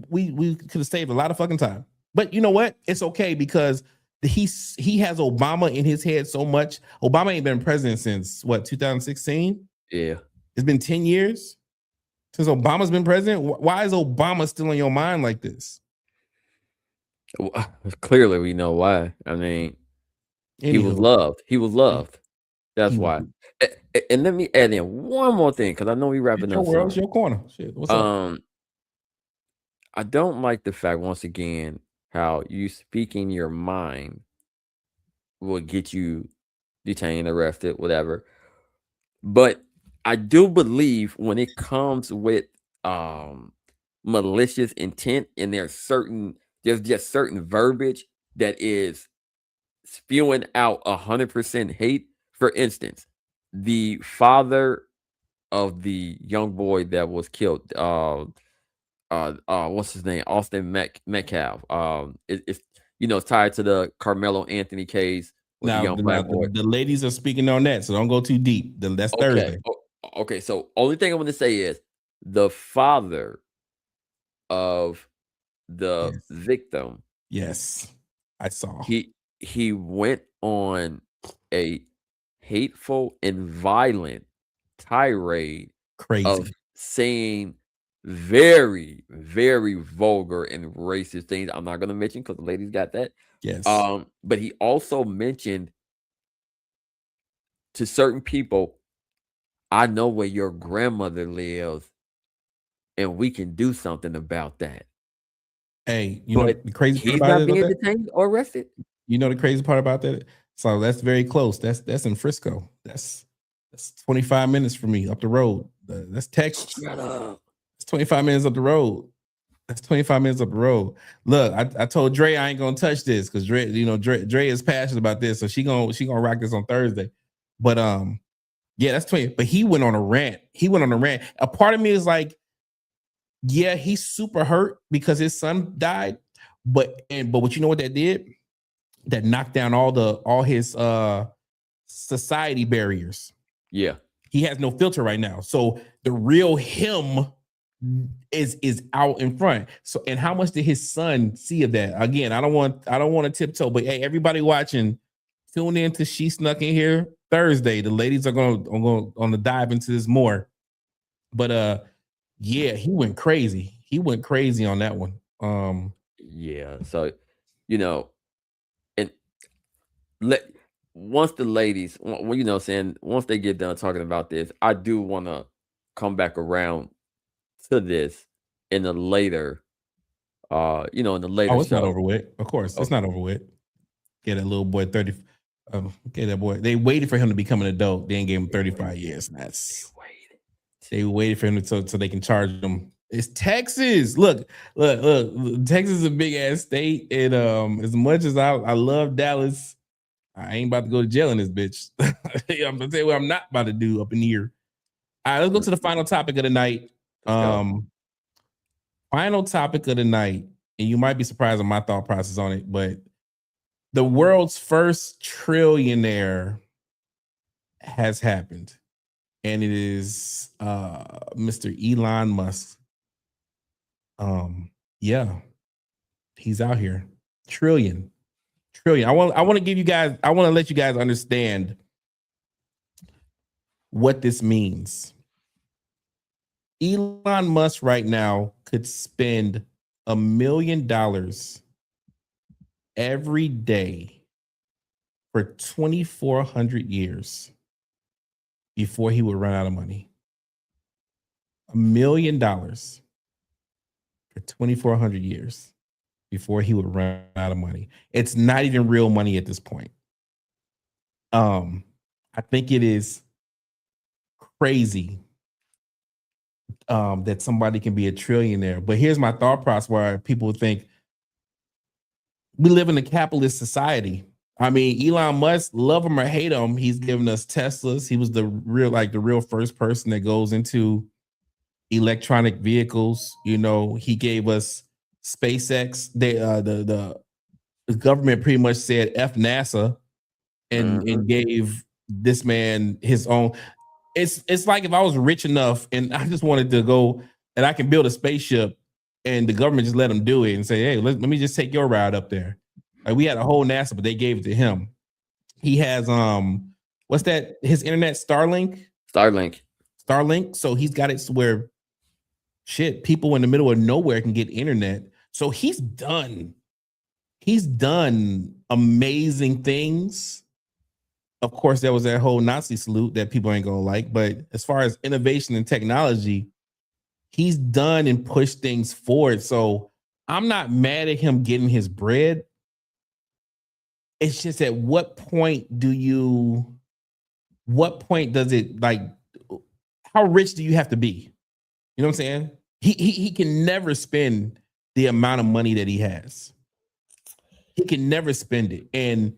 we could have saved a lot of fucking time. But you know what? It's okay because he has Obama in his head so much. Obama ain't been president since what, 2016? Yeah. It's been 10 years since Obama's been president. Why is Obama still on your mind like this? Clearly, we know why. I mean, he was loved. He was loved. That's why. And let me add in one more thing because I know we wrapping up. It's your corner. Shit, what's up? I don't like the fact, once again, how you speaking your mind will get you detained, arrested, whatever. But I do believe when it comes with malicious intent, and there's just certain verbiage that is spewing out 100% hate. For instance, the father of the young boy that was killed, what's his name? Austin Metcalf. It's tied to the Carmelo Anthony case with the young black boy. The ladies are speaking on that, so don't go too deep. That's Thursday. Okay, so only thing I want to say is the father of the victim. Yes, I saw. He went on a hateful and violent tirade of saying very, very vulgar and racist things. I'm not going to mention because the ladies got that. Yes. But he also mentioned to certain people, I know where your grandmother lives, and we can do something about that. Hey, you know the crazy part about he's not being detained or arrested. You know the crazy part about that? So that's very close. That's in Frisco. That's 25 minutes from me up the road. That's Texas. Shut up. It's 25 minutes up the road. That's 25 minutes up the road. Look, I told Dre I ain't gonna touch this because Dre is passionate about this, so she gonna rock this on Thursday. But yeah, that's 20. But he went on a rant. A part of me is like, yeah, he's super hurt because his son died. But what you know what that did? That knocked down all his society barriers. Yeah. He has no filter right now. So the real him is out in front. So, and how much did his son see of that? Again, I don't want to tiptoe, but hey, everybody watching, tune in to She Snuck In Here Thursday. The ladies are gonna dive into this more. But yeah, he went crazy. He went crazy on that one. Yeah. So, and once the ladies, once they get done talking about this, I do want to come back around to this in the later, in the later. Oh, it's not over with. Of course, it's not over with. Get that little boy 30. Okay, that boy. They waited for him to become an adult. They ain't gave him 35 years. They waited for him so they can charge him. It's Texas. Look. Texas is a big ass state, and as much as I love Dallas, I ain't about to go to jail in this bitch. I'm gonna tell you what I'm not about to do up in here. All right, let's go to the final topic of the night. Final topic of the night, and you might be surprised at my thought process on it, but the world's first trillionaire has happened, and it is Mr. Elon Musk. Yeah, he's out here. Trillion. I want to let you guys understand what this means. Elon Musk right now could spend $1 million every day for 2,400 years before he would run out of money. $1 million for 2,400 years before he would run out of money. It's not even real money at this point. I think it is crazy that somebody can be a trillionaire. But here's my thought process where people think we live in a capitalist society. I mean, Elon Musk, love him or hate him, he's given us Teslas. He was the real first person that goes into electronic vehicles. You know, he gave us SpaceX. The government pretty much said F NASA and gave this man his own. It's like if I was rich enough and I just wanted to go and I can build a spaceship and the government just let him do it and say, hey, let me just take your ride up there. Like we had a whole NASA, but they gave it to him. He has what's that? His internet, Starlink. So he's got it where shit, people in the middle of nowhere can get internet. So he's done amazing things. Of course, there was that whole Nazi salute that people ain't gonna like. But as far as innovation and technology, he's done and pushed things forward. So I'm not mad at him getting his bread. It's just at what point does it, like, how rich do you have to be? You know what I'm saying? He can never spend the amount of money that he has. He can never spend it. And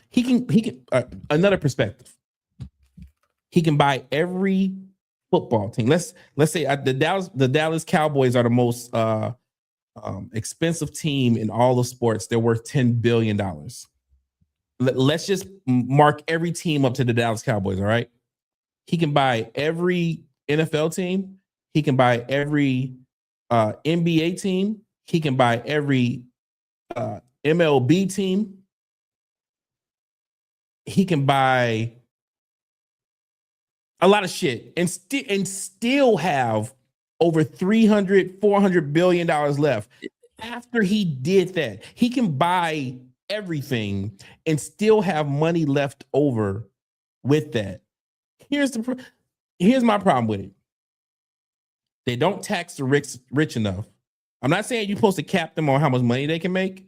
he can another perspective. He can buy every football team. Let's say the Dallas Cowboys are the most expensive team in all of sports. They're worth $10 billion. Let's just mark every team up to the Dallas Cowboys. All right. He can buy every NFL team. He can buy every NBA team. He can buy every MLB team. He can buy a lot of shit and still have over $300-400 billion left. After he did that, he can buy everything and still have money left over with that. Here's my problem with it. They don't tax the rich enough. I'm not saying you're supposed to cap them on how much money they can make.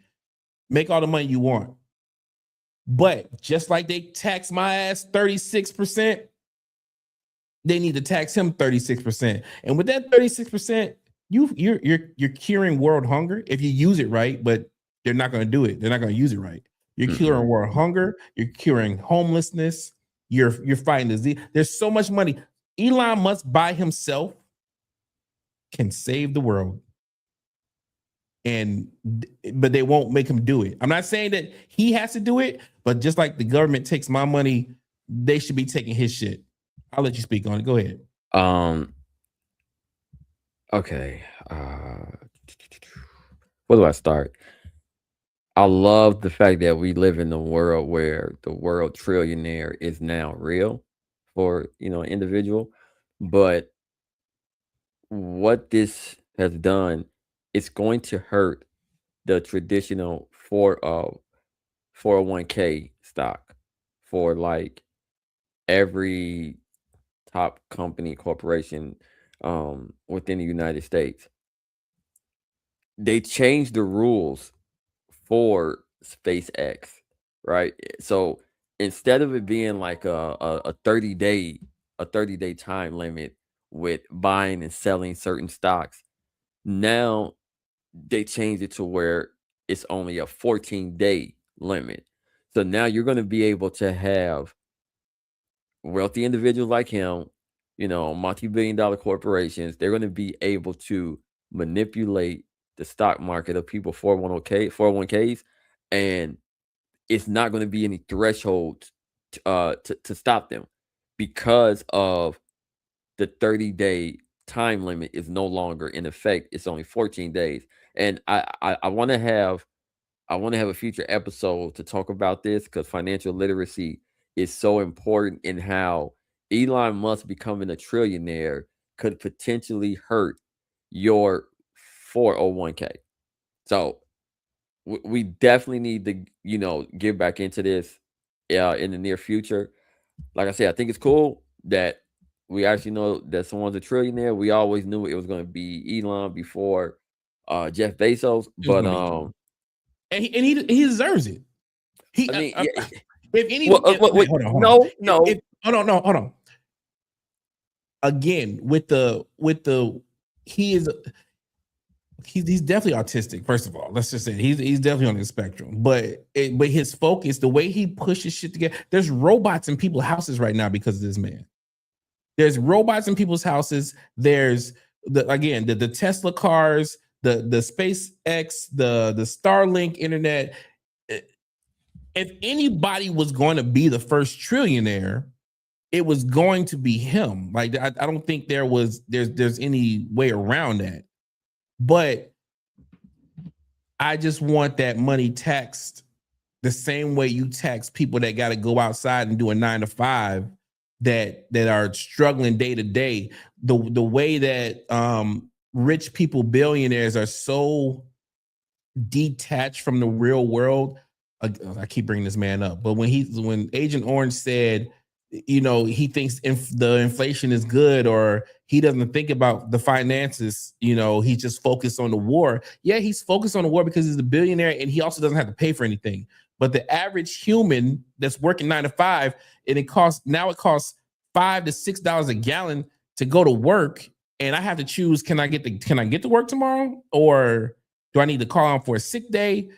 Make all the money you want. But just like they tax my ass 36%, they need to tax him 36%. And with that 36%, you're curing world hunger if you use it right, but they're not going to do it. They're not going to use it right. You're curing world hunger. You're curing homelessness. You're fighting disease. There's so much money. Elon Musk by himself can save the world. But they won't make him do it. I'm not saying that he has to do it, but just like the government takes my money, they should be taking his shit. I'll let you speak on it. Go ahead. Okay. Where do I start? I love the fact that we live in a world where the world trillionaire is now real for, an individual. But what this has done, it's going to hurt the traditional 401k stock for like every top company corporation within the United States. They changed the rules for SpaceX, right? So instead of it being like a 30-day time limit with buying and selling certain stocks, now they changed it to where it's only a 14-day limit. So now you're going to be able to have wealthy individuals like him, multi-billion-dollar corporations. They're going to be able to manipulate the stock market of people 401ks, and it's not going to be any threshold to stop them because of the 30-day time limit is no longer in effect. It's only 14 days. And I want to have a future episode to talk about this because financial literacy is so important in how Elon Musk becoming a trillionaire could potentially hurt your 401k. So we definitely need to, get back into this in the near future. Like I said, I think it's cool that we actually know that someone's a trillionaire. We always knew it was going to be Elon before Jeff Bezos, but and he deserves it. If any, Well, okay, hold on, hold on. no. Hold on, no, hold on. Again, with the he is he's definitely autistic. First of all, let's just say he's definitely on the spectrum. But his focus, the way he pushes shit together, there's robots in people's houses right now because of this man. There's robots in people's houses. There's the Tesla cars, the SpaceX, the Starlink internet. If anybody was going to be the first trillionaire, it was going to be him. Like I don't think there's any way around that. But I just want that money taxed the same way you tax people that got to go outside and do a 9 to 5 that are struggling day to day. The way that rich people, billionaires, are so detached from the real world. I keep bringing this man up, but when Agent Orange said, he thinks the inflation is good, or he doesn't think about the finances, he's just focused on the war. Yeah, he's focused on the war because he's a billionaire and he also doesn't have to pay for anything. But the average human that's working 9 to 5, and it costs $5 to $6 a gallon to go to work, and I have to choose: can I get to work tomorrow, or do I need to call on for a sick day?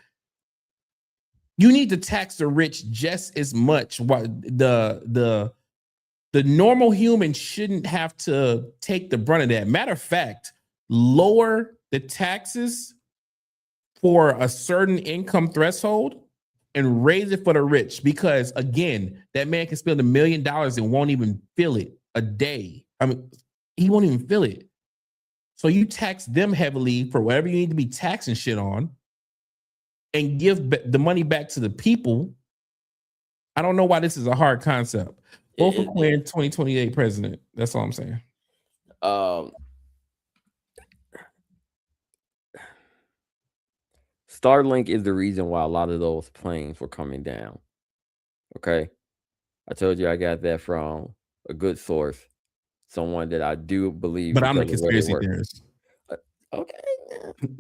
You need to tax the rich just as much. The normal human shouldn't have to take the brunt of that. Matter of fact, lower the taxes for a certain income threshold and raise it for the rich, because again, that man can spend $1 million and won't even feel it a day. I mean, he won't even feel it. So you tax them heavily for whatever you need to be taxing shit on, and give the money back to the people. I don't know why this is a hard concept. Vote for Quinn 2028 president. That's all I'm saying. Starlink is the reason why a lot of those planes were coming down. Okay. I told you I got that from a good source, someone that I do believe. But I'm the conspiracy theorist. Okay.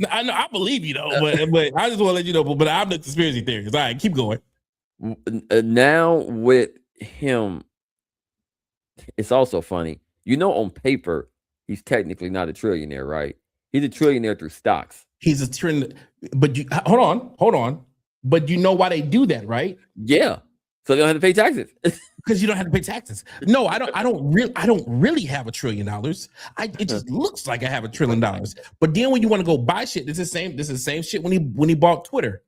I know, I believe you though, but I just want to let you know. But I'm the conspiracy theorist. All right, keep going. Now with him, it's also funny. On paper, he's technically not a trillionaire, right? He's a trillionaire through stocks. He's a trillionaire, but hold on. But you know why they do that, right? Yeah, so they don't have to pay taxes. Because you don't have to pay taxes. No, I don't really have $1 trillion. It just looks like I have $1 trillion. But then when you want to go buy shit, this is the same shit when he bought Twitter.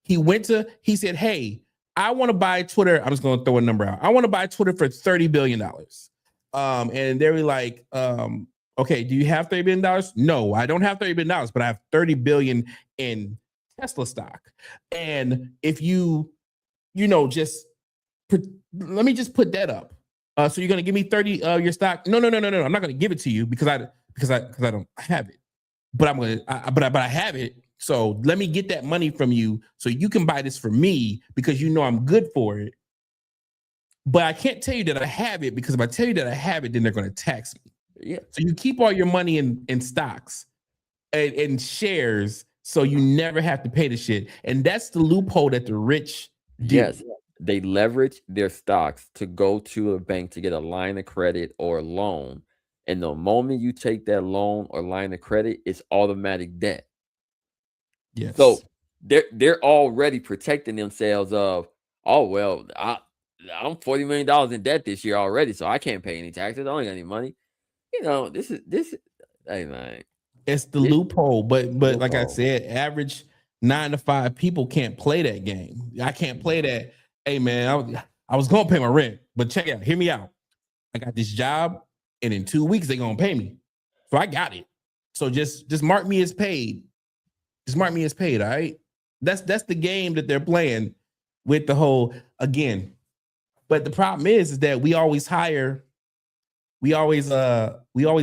He said, hey, I want to buy Twitter. I'm just going to throw a number out. I want to buy Twitter for $30 billion. And they were like, okay, do you have $30 billion? No, I don't have $30 billion, but I have $30 billion in Tesla stock. And if let me just put that up. So you're gonna give me 30 your stock? No. I'm not gonna give it to you because I don't have it. But I have it. So let me get that money from you so you can buy this for me because I'm good for it. But I can't tell you that I have it, because if I tell you that I have it, then they're gonna tax me. Yeah. So you keep all your money in stocks and shares, so you never have to pay the shit. And that's the loophole that the rich do. Yes. They leverage their stocks to go to a bank to get a line of credit or a loan. And the moment you take that loan or line of credit, it's automatic debt. Yes. So they're already protecting themselves of, oh, well, I'm $40 million in debt this year already, so I can't pay any taxes. I don't got any money. This is hey man. It's the loophole. But like I said, average 9 to 5 people can't play that game. I can't play that. Hey man, I was gonna pay my rent, but check it out. Hear me out. I got this job, and in 2 weeks they're gonna pay me, so I got it. So just mark me as paid. Just mark me as paid. All right. That's the game that they're playing with the whole again. But the problem is that we always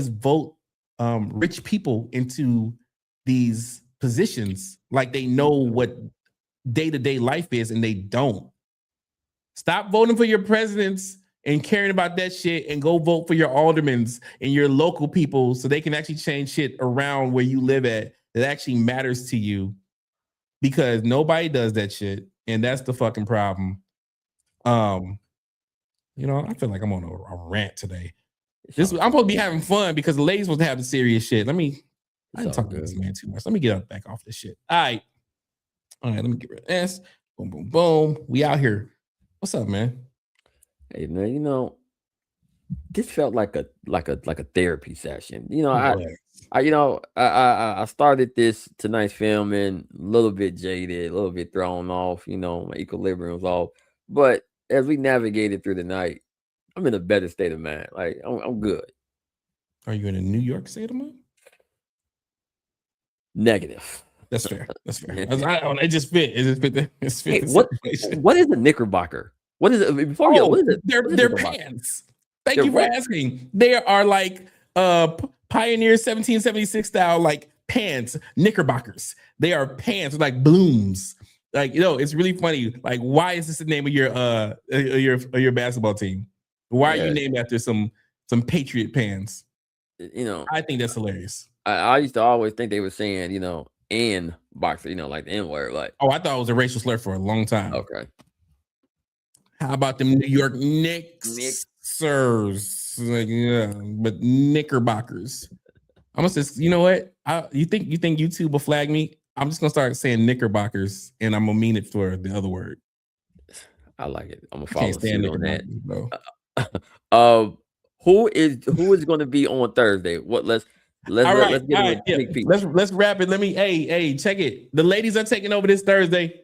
vote rich people into these positions like they know what day-to-day life is, and they don't. Stop voting for your presidents and caring about that shit, and go vote for your aldermans and your local people so they can actually change shit around where you live at that actually matters to you, because nobody does that shit. And that's the fucking problem. You know, I feel like I'm on a rant today. It's I'm all supposed to be having fun because the ladies supposed to have the serious shit. I it's didn't all talk about this good. man too much. Let me get up back off this shit. All right, let me get rid of this. Boom, boom, boom. We out here. What's up, man? Hey man, you know, this felt like a therapy session. You know, I'm I glad. I started this tonight's filming a little bit jaded, a little bit thrown off. You know, my equilibrium was off. But as we navigated through the night, I'm in a better state of mind. Like I'm good. Are you in a New York state of mind? Negative. That's fair. That's fair. It just fit. It just fit. It's fit Hey, the what situation. what is a knickerbocker? What is it? Before we go, Oh, what is it? they're What is they're knickerbocker? pants. Thank They're you for what? asking. They are like Pioneer 1776 style like pants, knickerbockers. They are pants with like blooms. Like, you know, it's really funny. Like, why is this the name of your basketball team? Why are you Yeah, named after some Patriot pants? you know, I think that's hilarious. I used to always think they were saying, you know, N boxer, you know, like the N word. Like, Oh, I thought it was a racial slur for a long time. okay, How about them New York Nick, Knicksers? Like, yeah, but Knickerbockers. I'm gonna say, you know what? You think YouTube will flag me? I'm just gonna start saying Knickerbockers, and I'm gonna mean it for the other word. I like it. I'm gonna I can't follow stand suit on that. Knickerbockers, bro. Um, who is going to be on Thursday? What? All Let's get right, a yeah. sneak peek. Let's wrap it. Hey, check it. The ladies are taking over this Thursday.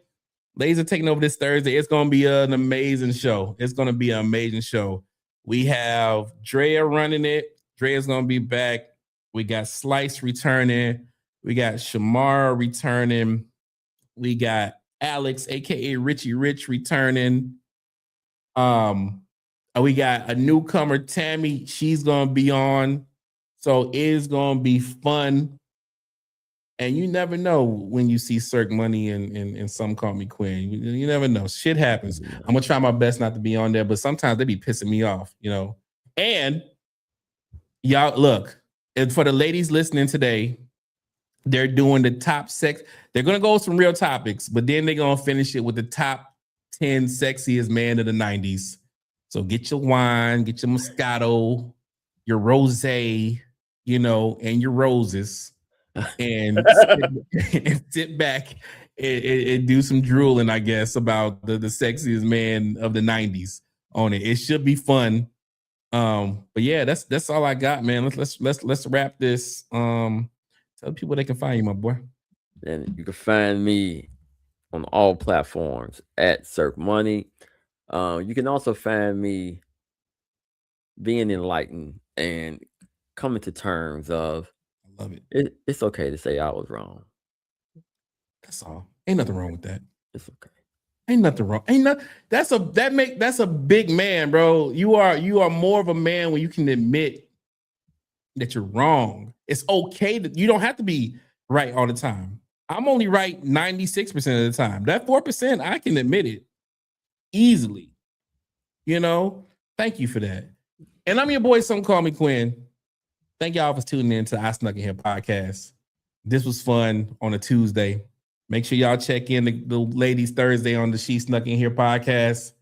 Ladies are taking over this Thursday. It's gonna be an amazing show. It's gonna be an amazing show. We have Drea running it. Drea's gonna be back. We got Slice returning. We got Shamara returning. We got Alex, aka Richie Rich, returning. We got a newcomer, Tammy. She's gonna be on. So it's gonna be fun. And you never know when you see Cirque Money and Some Call Me Quinn. You never know. Shit happens. I'm gonna try my best not to be on there, but sometimes they be pissing me off, you know. And y'all look, and for the ladies listening today, they're doing the top sex. They're gonna go with some real topics, but then they're gonna finish it with the top 10 sexiest man of the 90s. So get your wine, get your Moscato, your rosé, you know, and your roses, and sit back and do some drooling, I guess, about the sexiest man of the 90s on it. It should be fun. But yeah, that's all I got, man. Let's wrap this. Tell people they can find you, my boy. And you can find me on all platforms at Cirque Money. You can also find me being enlightened and coming to terms of I love it. it's okay to say I was wrong. That's all. Ain't nothing wrong with that. It's okay. Ain't nothing wrong. That's a big man, bro. You are more of a man when you can admit that you're wrong. It's okay that you don't have to be right all the time. I'm only right 96% of the time. That 4%, I can admit it easily. You know, thank you for that. And I'm your boy, Some Call Me Quinn. Thank y'all for tuning in to I Snuck In Here podcast. This was fun on a Tuesday. Make sure y'all check in the ladies Thursday on the She Snuck In Here podcast.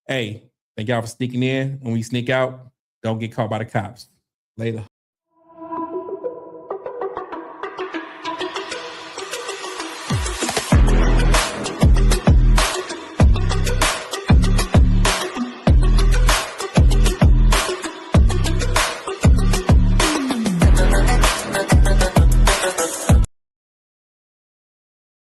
Hey, thank y'all for sneaking in. When we sneak out, don't get caught by the cops. Later.